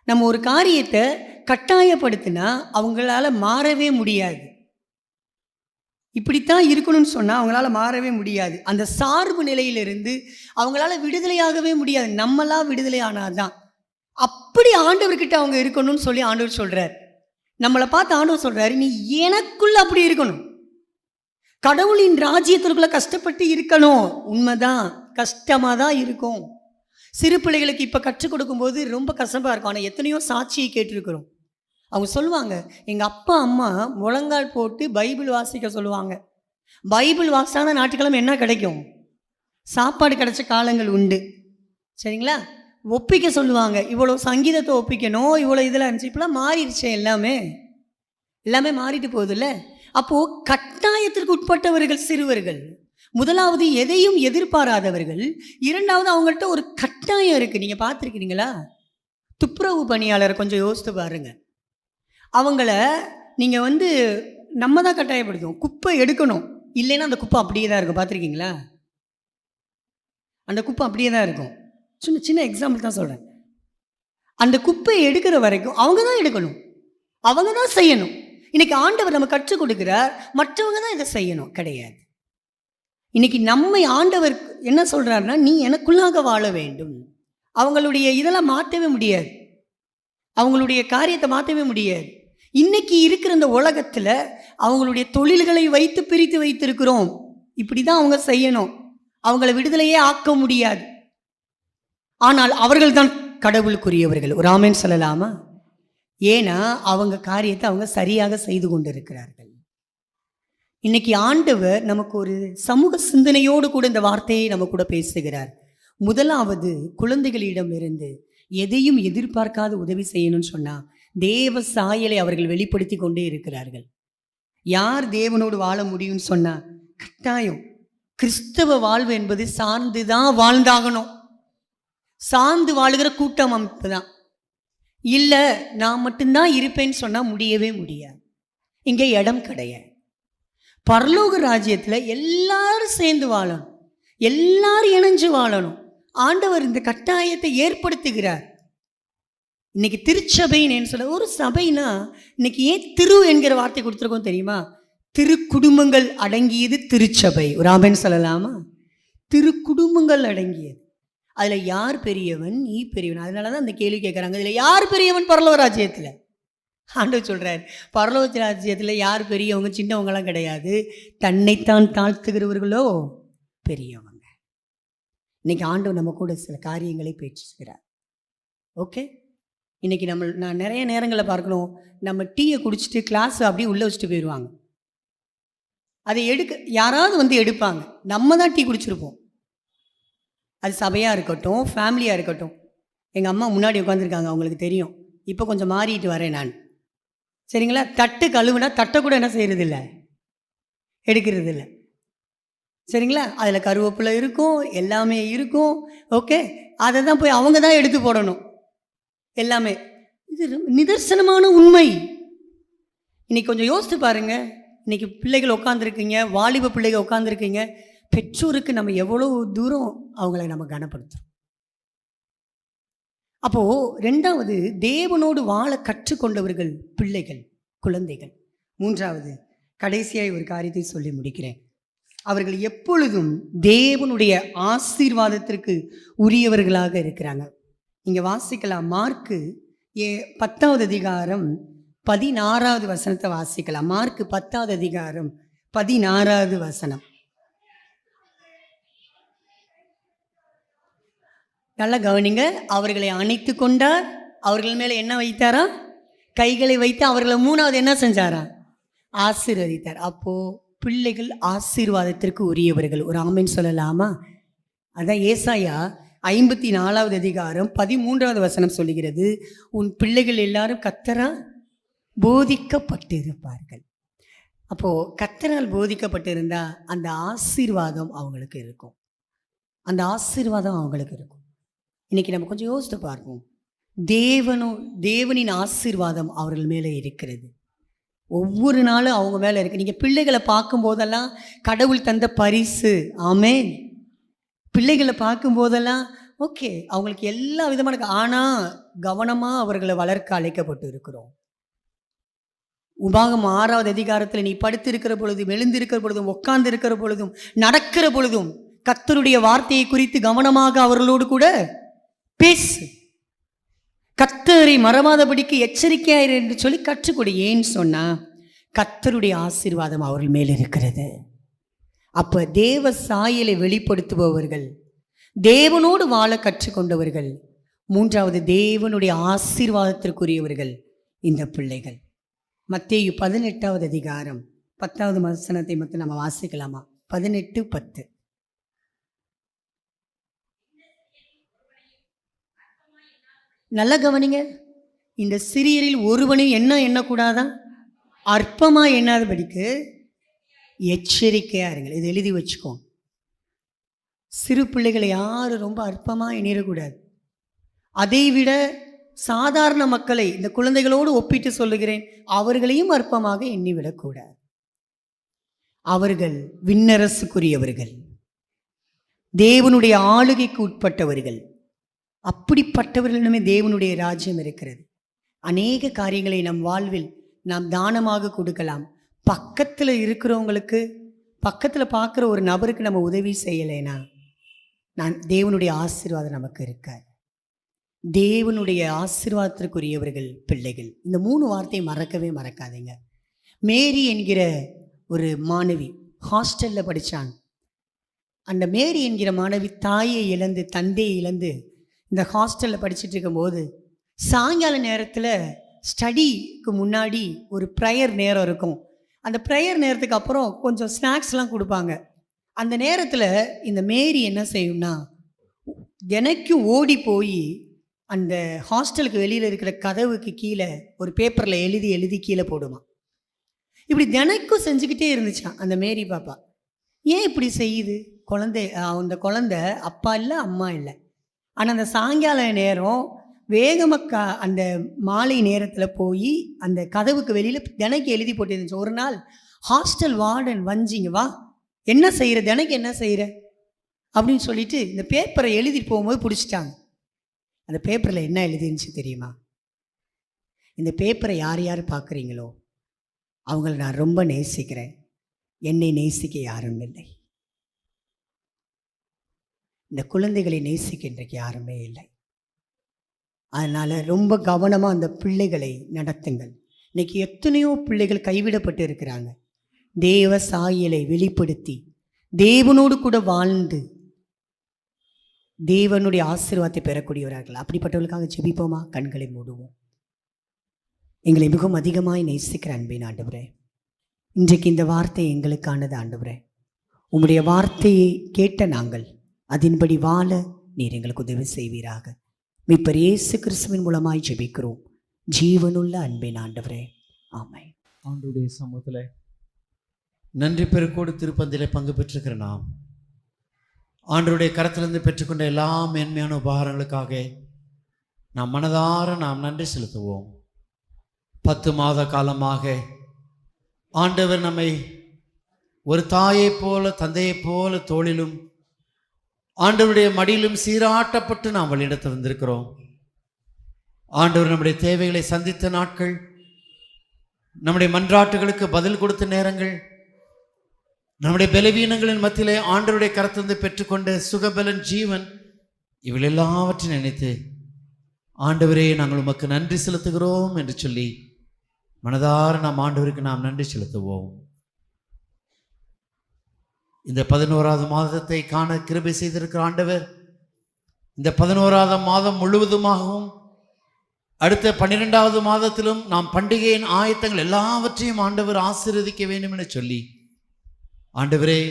நம்ம ஒரு காரியத்தை கட்டாயப்படுத்தினா அவங்களால மாறவே முடியாது. இப்படித்தான் இருக்கணும்னு சொன்னால் அவங்களால மாறவே முடியாது. அந்த சார்பு நிலையிலிருந்து அவங்களால விடுதலையாகவே முடியாது. நம்மளாம் விடுதலை ஆனாதான். அப்படி ஆண்டவர்கிட்ட அவங்க இருக்கணும்னு சொல்லி ஆண்டவர் சொல்கிறார். நம்மளை பார்த்து ஆண்டவர் சொல்கிறாரு, நீ எனக்குள்ள அப்படி இருக்கணும், கடவுளின் ராஜ்யத்திற்குள்ள கஷ்டப்பட்டு இருக்கணும். உண்மைதான், கஷ்டமாக தான் இருக்கும். சிறு பிள்ளைகளுக்கு இப்போ கற்றுக் கொடுக்கும்போது ரொம்ப கஷ்டமாக இருக்கும். ஆனால் எத்தனையோ சாட்சியை கேட்டிருக்கிறோம். அவங்க சொல்லுவாங்க, எங்கள் அப்பா அம்மா முழங்கால் போட்டு பைபிள் வாசிக்க சொல்லுவாங்க. பைபிள் வாசித்தான ஞாயிற்றுக்கிழமை என்ன கிடைக்கும்? சாப்பாடு கிடைச்ச காலங்கள் உண்டு. சரிங்களா? ஒப்பிக்க சொல்லுவாங்க, இவ்வளோ சங்கீதத்தை ஒப்பிக்கணும், இவ்வளோ இதில் இருந்துச்சு. இப்போலாம் மாறிடுச்சு, எல்லாமே மாறிட்டு போகுதுல்ல. அப்போது கட்டாயத்திற்கு உட்பட்டவர்கள் சிறுவர்கள். முதலாவது எதையும் எதிர்பாராதவர்கள். இரண்டாவது அவங்கள்ட்ட ஒரு கட்டாயம் இருக்குது. நீங்கள் பார்த்துருக்கிறீங்களா? துப்புரவு பணியாளரை கொஞ்சம் யோசித்து பாருங்கள். அவங்கள நீங்கள் நம்ம தான் கட்டாயப்படுத்துவோம். குப்பை எடுக்கணும், இல்லைன்னா அந்த குப்பை அப்படியே தான் இருக்கும். பார்த்துருக்கீங்களா? அந்த குப்பை அப்படியே தான் இருக்கும். சின்ன எக்ஸாம்பிள் தான் சொல்கிறேன். அந்த குப்பையை எடுக்கிற வரைக்கும் அவங்க தான் எடுக்கணும், அவங்க தான் செய்யணும். இன்னைக்கு ஆண்டவர் நம்ம கற்றுக் கொடுக்கிறார், மற்றவங்க தான் இதை செய்யணும் கிடையாது. இன்னைக்கு நம்மை ஆண்டவர் என்ன சொல்றாருன்னா, நீ எனக்குள்ளாக வாழ வேண்டும். அவங்களுடைய இதெல்லாம் மாற்றவே முடியாது, அவங்களுடைய காரியத்தை மாற்றவே முடியாது. இன்னைக்கு இருக்கிற இந்த உலகத்தில் அவங்களுடைய தொழில்களை வைத்து பிரித்து வைத்திருக்கிறோம். இப்படி தான் அவங்க செய்யணும், அவங்கள விடுதலையே ஆக்க முடியாது. ஆனால் அவர்கள் தான் கடவுளுக்குரியவர்கள். ஒரு ஆமென் சொல்லலாமா? ஏன்னா அவங்க காரியத்தை அவங்க சரியாக செய்து கொண்டிருக்கிறார்கள். இன்னைக்கு ஆண்டவர் நமக்கு ஒரு சமூக சிந்தனையோடு கூட இந்த வார்த்தையை நம்ம கூட பேசுகிறார். முதலாவது, குழந்தைகளிடம் இருந்து எதையும் எதிர்பார்க்காத உதவி செய்யணும்னு சொன்னா தேவ சாயலை அவர்கள் வெளிப்படுத்தி கொண்டே இருக்கிறார்கள். யார் தேவனோடு வாழ முடியும்னு சொன்னா, கட்டாயம் கிறிஸ்தவ வாழ்வு என்பது சார்ந்துதான் வாழ்ந்தாகணும். சார்ந்து வாழுகிற கூட்டம் அமைப்பு தான். இல்லை நான் மட்டும்தான் இருப்பேன்னு சொன்னா முடியவே முடியாது. இங்கே இடம் கிடையாது. பரலோக ராஜ்யத்தில் எல்லாரும் சேர்ந்து வாழணும், எல்லாரும் இணைஞ்சு வாழணும். ஆண்டவர் இந்த கட்டாயத்தை ஏற்படுத்துகிறார். இன்னைக்கு திருச்சபைன்னு சொல்ல, ஒரு சபைனா இன்னைக்கு ஏன் திரு என்கிற வார்த்தை கொடுத்துருக்கோம் தெரியுமா? திரு குடும்பங்கள் அடங்கியது திருச்சபை. ஒரு ஆமென் சொல்லலாமா? திரு குடும்பங்கள் அடங்கியது. அதில் யார் பெரியவன்? நீ பெரியவன். அதனால தான் அந்த கேள்வி கேட்குறாங்க, இதில் யார் பெரியவன் பரலோக ராஜ்யத்தில்? ஆண்டவர் சொல்கிறார், பரலோக ராஜ்யத்தில் யார் பெரியவங்க சின்னவங்களாம் கிடையாது, தன்னைத்தான் தாழ்த்துகிறவர்களோ பெரியவங்க. இன்னைக்கு ஆண்டவர் நம்ம கூட சில காரியங்களை பேசுகிறார். ஓகே, இன்னைக்கு நான் நிறைய நேரங்களில் பார்க்கணும், நம்ம டீயை குடிச்சிட்டு கிளாஸ் அப்படியே உள்ளே வச்சுட்டு போயிடுவாங்க. அதை யாராவது வந்து எடுப்பாங்க. நம்ம தான் டீ குடிச்சிருப்போம். அது சபையாக இருக்கட்டும், ஃபேமிலியாக இருக்கட்டும். எங்கள் அம்மா முன்னாடி உட்காந்துருக்காங்க, அவங்களுக்கு தெரியும். இப்போ கொஞ்சம் மாறிட்டு வரேன் நான், சரிங்களா? தட்டு கழுவுனா தட்டை கூட என்ன செய்கிறது இல்லை, எடுக்கிறது இல்லை, சரிங்களா? அதில் கருவேப்பிலை இருக்கும், எல்லாமே இருக்கும். ஓகே, அதை தான் போய் அவங்க தான் எடுத்து போடணும் எல்லாமே. இது நிதர்சனமான உண்மை. இன்னைக்கு கொஞ்சம் யோசித்து பாருங்க. இன்னைக்கு பிள்ளைகள் உட்காந்துருக்கீங்க, வாலிப பிள்ளைகள் உட்காந்துருக்கீங்க. பெற்றோருக்கு நம்ம எவ்வளோ தூரம் அவங்களை நம்ம கனப்படுத்தும். அப்போ ரெண்டாவது, தேவனோடு வாழ கற்றுக்கொண்டவர்கள் பிள்ளைகள், குழந்தைகள். மூன்றாவது, கடைசியாய் ஒரு காரியத்தை சொல்லி முடிக்கிறேன். அவர்கள் எப்பொழுதும் தேவனுடைய ஆசீர்வாதத்திற்கு உரியவர்களாக இருக்கிறாங்க. இங்கே வாசிக்கலாம், மார்க்கு 10வது அதிகாரம் 16வது வசனத்தை வாசிக்கலாம். மார்க்கு 10வது அதிகாரம் 16வது வசனம். நல்லா கவனிங்க. அவர்களை அணைத்து கொண்டார், அவர்கள் மேலே என்ன வைத்தாரா? கைகளை வைத்து அவர்களை 3வது என்ன செஞ்சாரா? ஆசீர்வதித்தார். அப்போது பிள்ளைகள் ஆசீர்வாதத்திற்கு உரியவர்கள். ஒரு ஆமென் சொல்லலாமா? அதான் ஏசாயா 54வது அதிகாரம் 13வது வசனம் சொல்லுகிறது, உன் பிள்ளைகள் எல்லாரும் கர்த்தரால் போதிக்கப்பட்டிருப்பார்கள். அப்போது கர்த்தரால் போதிக்கப்பட்டிருந்தா அந்த ஆசீர்வாதம் அவங்களுக்கு இருக்கும், அந்த ஆசீர்வாதம் அவங்களுக்கு இருக்கும். இன்னைக்கு நம்ம கொஞ்சம் யோசித்து பார்ப்போம். தேவனின் ஆசீர்வாதம் அவர்கள் மேலே இருக்கிறது. ஒவ்வொரு நாளும் அவங்க மேலே இருக்குது. நீங்கள் பிள்ளைகளை பார்க்கும் போதெல்லாம் கடவுள் தந்த பரிசு. ஆமென். பிள்ளைகளை பார்க்கும் போதெல்லாம் ஓகே, அவங்களுக்கு எல்லா விதமான, ஆனால் கவனமாக அவர்களை வளர்க்க அழைக்கப்பட்டு இருக்கிறோம். உபாகம் 6வது அதிகாரத்தில், நீ படுத்திருக்கிற பொழுதும், எழுந்திருக்கிற பொழுதும், உட்கார்ந்து இருக்கிற பொழுதும், நடக்கிற பொழுதும் கர்த்தருடைய வார்த்தையை குறித்து கவனமாக அவர்களோடு கூட பேசு, கர்த்தரை மறவாதபடிக்கு எச்சரிக்கையாயிரு என்று சொல்லி கற்றுக்கொடு. ஏன்னு சொன்னா கர்த்தருடைய ஆசீர்வாதம் அவர்கள் மேல் இருக்கிறது. அப்ப தேவ சாயலை வெளிப்படுத்துபவர்கள், தேவனோடு வாழ கற்றுக்கொண்டவர்கள். மூன்றாவது, தேவனுடைய ஆசீர்வாதத்திற்குரியவர்கள் இந்த பிள்ளைகள். மத்தேயு 18வது அதிகாரம் 10வது வசனத்தை மட்டும் நம்ம வாசிக்கலாமா? 18:10. நல்ல கவனிங்க. இந்த சிறியரில் ஒருவனையும் என்ன எண்ணக்கூடாதான்? அற்பமாக எண்ணாதபடிக்கு எச்சரிக்கையாக இருங்கள். இது எழுதி வச்சுக்கோ. சிறு பிள்ளைகளை யாரும் ரொம்ப அற்பமாக எண்ணிடக்கூடாது. அதை விட சாதாரண மக்களை, இந்த குழந்தைகளோடு ஒப்பிட்டு சொல்லுகிறேன், அவர்களையும் அற்பமாக எண்ணிவிடக்கூடாது. அவர்கள் விண்ணரசுக்குரியவர்கள், தேவனுடைய ஆளுகைக்கு உட்பட்டவர்கள். அப்படிப்பட்டவர்களிடமே தேவனுடைய ராஜ்யம் இருக்கிறது. அநேக காரியங்களை நம் வாழ்வில் நாம் தானமாக கொடுக்கலாம். பக்கத்தில் இருக்கிறவங்களுக்கு பக்கத்தில் பார்க்குற ஒரு நபருக்கு நம்ம உதவி செய்யலைன்னா தேவனுடைய ஆசீர்வாதம் நமக்கு இருக்காது. தேவனுடைய ஆசீர்வாதத்திற்குரியவர்கள் பிள்ளைகள். இந்த 3 வார்த்தையை மறக்காதீங்க. மேரி என்கிற ஒரு மாணவி ஹாஸ்டலில் படித்தாங்க. அந்த மேரி என்கிற மாணவி தாயை இழந்து தந்தையை இழந்து இந்த ஹாஸ்டலில் படிச்சுட்டு இருக்கும்போது சாயங்கால நேரத்தில் ஸ்டடிக்கு முன்னாடி ஒரு ப்ரேயர் நேரம் இருக்கும். அந்த ப்ரேயர் நேரத்துக்கு அப்புறம் கொஞ்சம் ஸ்நாக்ஸ்லாம் கொடுப்பாங்க. அந்த நேரத்தில் இந்த மேரி என்ன செய்யும்னா தினைக்கும் ஓடி போய் அந்த ஹாஸ்டலுக்கு வெளியில் இருக்கிற கதவுக்கு கீழே ஒரு பேப்பரில் எழுதி கீழே போடுமா. இப்படி தினைக்கும் செஞ்சுக்கிட்டே இருந்துச்சான் அந்த மேரி பாப்பா. ஏன் இப்படி செய்யுது? அந்த குழந்தை அப்பா இல்லை அம்மா இல்லை. ஆனால் அந்த சாயங்கால நேரம் வேகமாக அந்த மாலை நேரத்தில் போய் அந்த கதவுக்கு வெளியில் தினைக்கு எழுதி போட்டு இருந்துச்சு. ஒரு நாள் ஹாஸ்டல் வார்டன் வஞ்சிங்க வா என்ன செய்கிற, தினைக்கு என்ன செய்கிற அப்படின்னு சொல்லிட்டு இந்த பேப்பரை எழுதிட்டு போகும்போது பிடிச்சிட்டாங்க. அந்த பேப்பரில் என்ன எழுதிருந்துச்சு தெரியுமா? இந்த பேப்பரை யார் பார்க்குறீங்களோ அவங்கள நான் ரொம்ப நேசிக்கிறேன், என்னை நேசிக்க யாரும் இல்லை. இந்த குழந்தைகளை நேசிக்க இன்றைக்கு யாருமே இல்லை. அதனால் ரொம்ப கவனமாக அந்த பிள்ளைகளை நடத்துங்கள். இன்றைக்கி எத்தனையோ பிள்ளைகள் கைவிடப்பட்டு இருக்கிறாங்க. தேவ சாயலை வெளிப்படுத்தி தேவனோடு கூட வாழ்ந்து தேவனுடைய ஆசீர்வாதத்தை பெறக்கூடியவர்கள். அப்படிப்பட்டவர்களுக்காக ஜெபிப்போமா? கண்களை மூடுவோம். எங்களை மிகவும் அதிகமாய் நேசிக்கிற அன்பின் ஆண்டவரே, இன்றைக்கு இந்த வார்த்தை எங்களுக்கானது ஆண்டவரே. உம்முடைய வார்த்தையை கேட்ட நாங்கள் அதன்படி வாழ நீர் எங்களுக்கு உதவி செய்வீராக. மீட்பர் இயேசு கிறிஸ்துவின் மூலமாய் ஜெபிக்கிறோம் ஜீவனுள்ள அன்பின் ஆண்டவரே, ஆமென். ஆண்டவருடைய சமூகத்தில் நன்றி பெருக்கோடு திருப்பந்திலே பங்கு பெற்றிருக்கிற நாம் ஆண்டவருடைய கரத்திலிருந்து பெற்றுக்கொண்ட எல்லா மேன்மையான உபகாரங்களுக்காக நாம் மனதார நன்றி செலுத்துவோம். 10 மாத காலமாக ஆண்டவர் நம்மை ஒரு தாயைப் போல தந்தையைப் போல தோளிலும் ஆண்டவருடைய மடியிலும் சீராட்டப்பட்டு நாம் வழிநடத்தி வந்திருக்கிறோம். ஆண்டவர் நம்முடைய தேவைகளை சந்தித்த நாட்கள், நம்முடைய மன்றாட்டுகளுக்கு பதில் கொடுத்த நேரங்கள், நம்முடைய பலவீனங்களின் மத்தியிலே ஆண்டவருடைய கரத்திலிருந்து பெற்றுக்கொண்ட சுகபலன் ஜீவன், இவள் எல்லாவற்றையும் நினைத்து ஆண்டவரே நாங்கள் உமக்கு நன்றி செலுத்துகிறோம் என்று சொல்லி மனதார நாம் ஆண்டவருக்கு நாம் நன்றி செலுத்துவோம். இந்த 11வது மாதத்தை காண கிருபை செய்திருக்கிற ஆண்டவர் இந்த 11வது மாதம் முழுவதுமாகவும் அடுத்த 12வது மாதத்திலும் நாம் பண்டிகையின் ஆயத்தங்கள் எல்லாவற்றையும் ஆண்டவர் ஆசீர்வதிக்க வேண்டும் என சொல்லி, ஆண்டவரே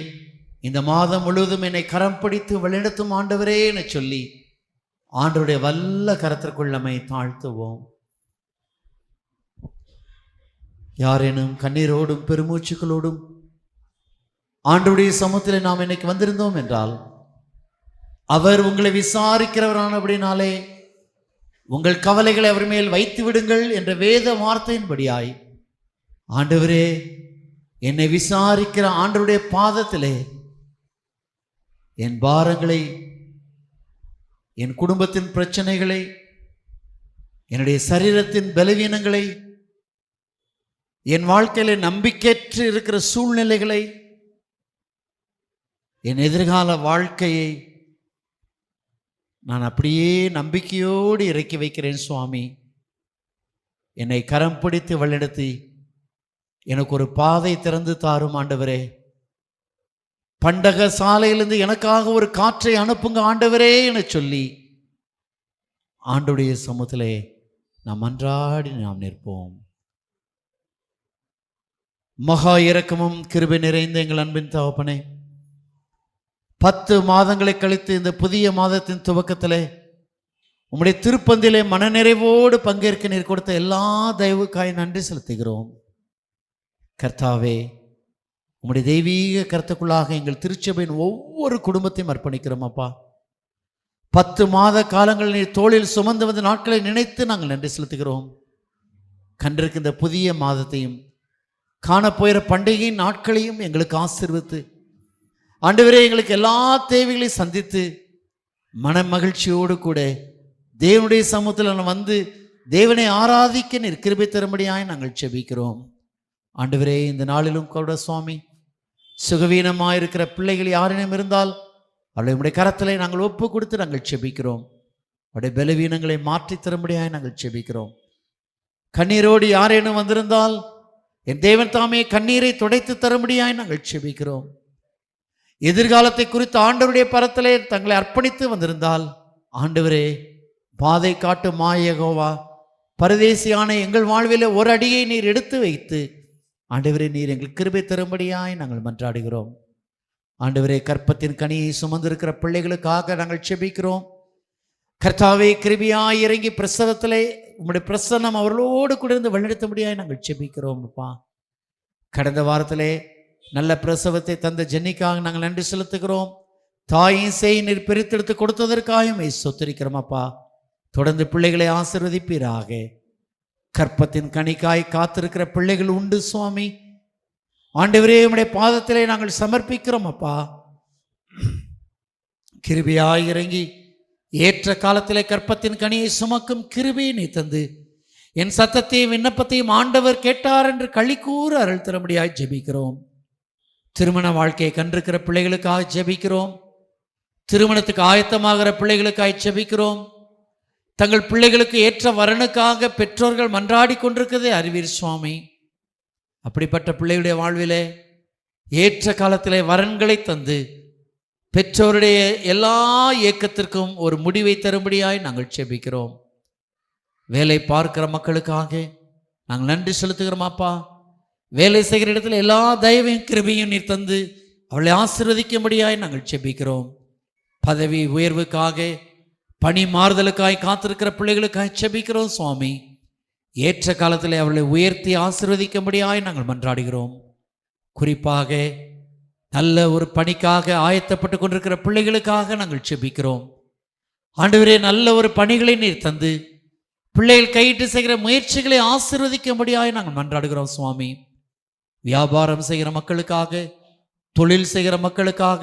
இந்த மாதம் முழுவதும் என்னை கரம் பிடித்து வழிநடத்தும் ஆண்டவரே என சொல்லி ஆண்டவருடைய வல்ல கரத்திற்குள் நம்மை தாழ்த்துவோம். யாரேனும் கண்ணீரோடும் பெருமூச்சுக்களோடும் ஆண்டவருடைய சமூகத்தில் நாம் இன்னைக்கு வந்திருந்தோம் என்றால், அவர் உங்களை விசாரிக்கிறவரானபடினாலே உங்கள் கவலைகளை அவர் மேல் வைத்து விடுங்கள் என்ற வேத வார்த்தையின்படியாய், ஆண்டவரே என்னை விசாரிக்கிற ஆண்டவருடைய பாதத்திலே என் பாரங்களை, என் குடும்பத்தின் பிரச்சனைகளை, என்னுடைய சரீரத்தின் பலவீனங்களை, என் வாழ்க்கையில நம்பிக்கையற்று இருக்கிற சூழ்நிலைகளை, என் எதிர்கால வாழ்க்கையை நான் அப்படியே நம்பிக்கையோடு இறக்கி வைக்கிறேன் சுவாமி. என்னை கரம் பிடித்து வழிநடத்தி எனக்கு ஒரு பாதை திறந்து தாரும் ஆண்டவரே. பண்டக சாலையிலிருந்து எனக்காக ஒரு காற்றை அனுப்புங்க ஆண்டவரே என சொல்லி ஆண்டவருடைய சமூகத்திலே நாம் மன்றாடி நாம் நிற்போம். மகா இரக்கமும் கிருபை நிறைந்த எங்கள் அன்பின் தகப்பனே, 10 மாதங்களை கழித்து இந்த புதிய மாதத்தின் துவக்கத்திலே உம்முடைய திருப்பந்திலே மனநிறைவோடு பங்கேற்க நீர் கொடுத்த எல்லா தயவுக்காய் நன்றி செலுத்துகிறோம். கர்த்தாவே, உம்முடைய தெய்வீக கருத்துக்குள்ளாக எங்கள் திருச்சபையின் ஒவ்வொரு குடும்பத்தையும் அர்ப்பணிக்கிறோம் அப்பா. 10 மாத காலங்கள் நீர் தோளில் சுமந்து வந்த நாட்களை நினைத்து நாங்கள் நன்றி செலுத்துகிறோம். கண்டிருக்கின்ற இந்த புதிய மாதத்தையும் காணப்போகிற பண்டிகை நாட்களையும் எங்களுக்கு ஆசீர்வதித்து ஆண்டவரே எங்களுக்கு எல்லா தேவைகளையும் சந்தித்து மன மகிழ்ச்சியோடு கூட தேவனுடைய சமூகத்தில் வந்து தேவனை ஆராதிக்க நீர் கிருபை தரும்படியாய் நாங்கள் ஜெபிக்கிறோம். ஆண்டவரே, இந்த நாளிலும் கூட சுவாமி சுகவீனமாயிருக்கிற பிள்ளைகள் யாரிடம் இருந்தால் அவளை உடைய கரத்திலே நாங்கள் ஒப்பு கொடுத்து நாங்கள் செபிக்கிறோம். அவருடைய பலவீனங்களை மாற்றி தரும்படியாய் நாங்கள் செபிக்கிறோம். கண்ணீரோடு யாரேனும் வந்திருந்தால் என் தேவன் தாமே கண்ணீரை துடைத்து தரும்படியாய் நாங்கள் செபிக்கிறோம். எதிர்காலத்தை குறித்து ஆண்டவருடைய பரத்திலே தங்களை அர்ப்பணித்து வந்திருந்தால், ஆண்டவரே பாதை காட்டு மாயகோவா, பரதேசியான எங்கள் வாழ்வில் ஒரு அடியை நீர் எடுத்து வைத்து ஆண்டவரே நீர் எங்கள் கிருபை தரும்படியாய் நாங்கள் மன்றாடுகிறோம். ஆண்டவரே கற்பத்தின் கனியை சுமந்திருக்கிற பிள்ளைகளுக்காக நாங்கள் செபிக்கிறோம். கர்த்தாவே கிருபையாய் இறங்கி பிரசவத்திலே உம்முடைய பிரசன்னம் அவர்களோடு கூட இருந்து வழிநடத்தும்படியாய் நாங்கள் செபிக்கிறோம். அப்பா, கடந்த வாரத்திலே நல்ல பிரசவத்தை தந்த ஜென்னிக்காக நாங்கள் நன்றி செலுத்துகிறோம். தாயின் செய் நீர் பிரித்தெடுத்து கொடுத்ததற்காக சொத்திருக்கிறோம். அப்பா, தொடர்ந்து பிள்ளைகளை ஆசீர்வதிப்பீராக. கற்பத்தின் கனிக்காய் காத்திருக்கிற பிள்ளைகள் உண்டு சுவாமி. ஆண்டவரே உம்முடைய பாதத்திலே நாங்கள் சமர்ப்பிக்கிறோம். அப்பா, கிருபையாய் இறங்கி ஏற்ற காலத்திலே கற்பத்தின் கனியை சுமக்கும் கிருபையை நீ தந்து என் சத்தத்தையும் விண்ணப்பத்தையும் ஆண்டவர் கேட்டார் என்று களிக்கூற அருள் தரும்படியாய் ஜெபிக்கிறோம். திருமண வாழ்க்கையை கண்டிருக்கிற பிள்ளைகளுக்காக ஜெபிக்கிறோம். திருமணத்துக்கு ஆயத்தமாகிற பிள்ளைகளுக்காக ஜெபிக்கிறோம். தங்கள் பிள்ளைகளுக்கு ஏற்ற வரனுக்காக பெற்றோர்கள் மன்றாடி கொண்டிருக்கிறதே அறிவீர் சுவாமி. அப்படிப்பட்ட பிள்ளைகளுடைய வாழ்விலே ஏற்ற காலத்திலே வரன்களை தந்து பெற்றோருடைய எல்லா இயக்கத்திற்கும் ஒரு முடிவை தரும்படியாய் நாங்கள் ஜெபிக்கிறோம். வேலை பார்க்கிற மக்களுக்காக நாங்கள் நன்றி செலுத்துகிறோம். அப்பா, வேலை செய்கிற இடத்துல எல்லா தயவையும் கிருபையும் நீர் தந்து அவளை ஆசீர்வதிக்கும்படியாய் நாங்கள் ஜெபிக்கிறோம். பதவி உயர்வுக்காக பணி மாறுதலுக்காய் காத்திருக்கிற பிள்ளைகளுக்காக ஜெபிக்கிறோம் சுவாமி. ஏற்ற காலத்தில் அவளை உயர்த்தி ஆசீர்வதிக்கும்படியாய் நாங்கள் மன்றாடுகிறோம். குறிப்பாக நல்ல ஒரு பணிக்காக ஆயத்தப்பட்டு கொண்டிருக்கிற பிள்ளைகளுக்காக நாங்கள் ஜெபிக்கிறோம். ஆண்டவரே, நல்ல ஒரு பணிகளை நீர் தந்து பிள்ளைகள் கையிட்டு செய்கிற முயற்சிகளை ஆசீர்வதிக்கும்படியாய் நாங்கள் மன்றாடுகிறோம் சுவாமி. வியாபாரம் செய்கிற மக்களுக்காக, தொழில் செய்கிற மக்களுக்காக,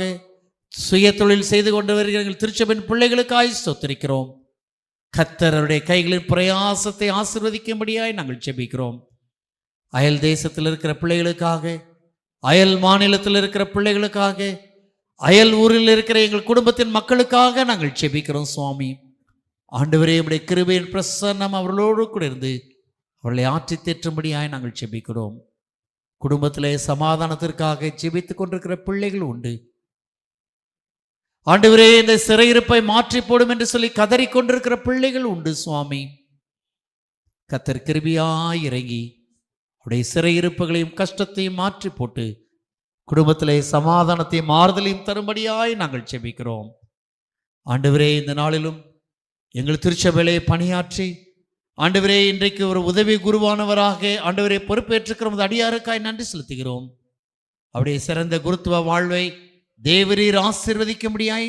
சுய தொழில் செய்து கொண்டு வருகிற எங்கள் திருச்சபையின் பிள்ளைகளுக்காக ஸ்தோத்திரிக்கிறோம். கர்த்தருடைய கைகளின் பிரயாசத்தை ஆசீர்வதிக்கும்படியாய் நாங்கள் ஜெபிக்கிறோம். அயல் தேசத்தில் இருக்கிற பிள்ளைகளுக்காக, அயல் மாநிலத்தில் இருக்கிற பிள்ளைகளுக்காக, அயல் ஊரில் இருக்கிற எங்கள் குடும்பத்தின் மக்களுக்காக நாங்கள் ஜெபிக்கிறோம் சுவாமி. ஆண்டவரே, உம்முடைய கிருபையின் பிரசன்னம் அவர்களோடு கூட இருந்து அவர்களை ஆற்றி தேற்றும்படியாய் நாங்கள் ஜெபிக்கிறோம். குடும்பத்திலே சமாதானத்திற்காக ஜெபித்துக் கொண்டிருக்கிற பிள்ளைகள் உண்டு. ஆண்டவரே, இந்த சிறையிருப்பை மாற்றி போடும் என்று சொல்லி கதறிக்கொண்டிருக்கிற பிள்ளைகள் உண்டு சுவாமி. கர்த்தர் கிருபையாய் இறங்கி அவருடைய சிறையிருப்புகளையும் கஷ்டத்தையும் மாற்றி போட்டு குடும்பத்திலே சமாதானத்தையும் மாறுதலையும் தரும்படியாய் நாங்கள் ஜெபிக்கிறோம். ஆண்டவரே, இந்த நாளிலும் எங்கள் திருச்சபையிலே பணியாற்றி ஆண்டவரே இன்றைக்கு ஒரு உதவி குருவானவராக ஆண்டவரே பொறுப்பேற்றுக்கிற அடியாருக்காய் நன்றி செலுத்துகிறோம். அவருடைய சிறந்த குருத்துவ வாழ்வை தேவரீர் ஆசீர்வதிக்கும்படியாய்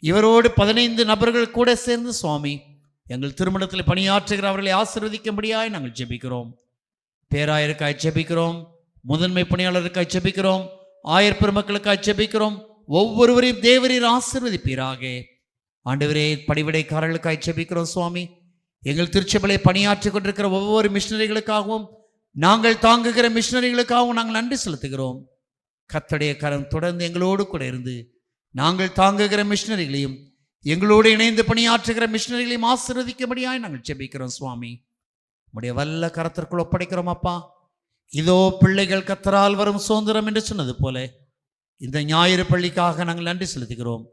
இவரோடு 15 நபர்கள் கூட சேர்ந்து சுவாமி எங்கள் திருமணத்தில் பணியாற்றுகிற அவர்களை ஆசீர்வதிக்கும்படியாய் நாங்கள் ஜெபிக்கிறோம். பேராயருக்காய் ஜெபிக்கிறோம். முதன்மை பணியாளருக்காய் ஜெபிக்கிறோம். ஆயர் பெருமக்களுக்காய் ஜெபிக்கிறோம். ஒவ்வொருவரையும் தேவரீர் ஆசீர்வதிப்பீராக. ஆண்டவரே, பணிவிடைக்காரர்களுக்காய் ஜெபிக்கிறோம் சுவாமி. எங்கள் திருச்சபையிலே பணியாற்றி கொண்டிருக்கிற ஒவ்வொரு மிஷனரிகளுக்காகவும் நாங்கள் தாங்குகிற மிஷனரிகளுக்காகவும் நாங்கள் நன்றி செலுத்துகிறோம். கர்த்தருடைய கரம் தொடர்ந்து எங்களோடு கூட இருந்து நாங்கள் தாங்குகிற மிஷனரிகளையும் எங்களோடு இணைந்து பணியாற்றுகிற மிஷனரிகளையும் ஆசீர்வதிக்கும்படியாய் நாங்கள் ஜெபிக்கிறோம் சுவாமி. உம்முடைய வல்ல கரத்திற்குள் ஒப்படைக்கிறோம் அப்பா. இதோ பிள்ளைகள் கர்த்தரால் வரும் சுதந்திரம் என்று சொன்னது போல இந்த ஞாயிறு பள்ளிக்காக நாங்கள் நன்றி செலுத்துகிறோம்.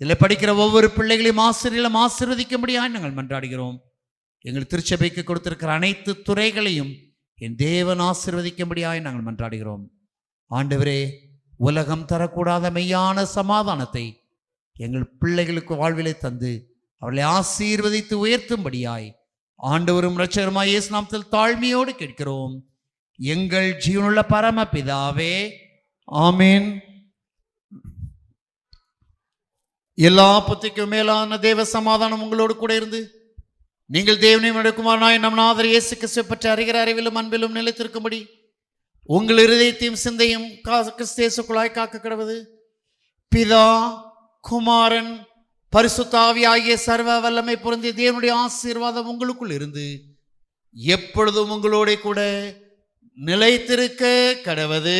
இதில் படிக்கிற ஒவ்வொரு பிள்ளைகளையும் ஆசிரியர்களும் ஆசீர்வதிக்கும்படியாய் நாங்கள் மன்றாடுகிறோம். எங்கள் திருச்சபைக்கு கொடுத்திருக்கிற அனைத்து துறைகளையும் என் தேவன் ஆசீர்வதிக்கும்படியாய் நாங்கள் மன்றாடுகிறோம். ஆண்டவரே, உலகம் தரக்கூடாத மெய்யான சமாதானத்தை எங்கள் பிள்ளைகளுக்கு வாழ்விலை தந்து அவர்களை ஆசீர்வதித்து உயர்த்தும்படியாய் ஆண்டவரும் இரட்சகருமாய் இயேசு நாமத்தில் தாழ்மையோடு கேட்கிறோம் எங்கள் ஜீவனுள்ள பரமபிதாவே, ஆமீன். எல்லா புத்திக்கும் மேலான தேவ சமாதானம் உங்களோடு கூட இருந்து நீங்கள் தேவனையும் எடுக்குமானாய் நம் நாதர் இயேசு கிறிஸ்துவை பற்றி அறிகிற அறிவிலும் அன்பிலும் நிலைத்திருக்கும்படி உங்கள் இருதயத்தையும் சிந்தையும் கிறிஸ்தேசுக்குள்ளாய் காக்க கிடவது பிதா, குமாரன், பரிசுத்த ஆவி ஆகிய சர்வ வல்லமை பொருந்திய தேவனுடைய ஆசீர்வாதம் உங்களுக்குள் இருந்து எப்பொழுதும் உங்களோட கூட நிலைத்திருக்க கடவது.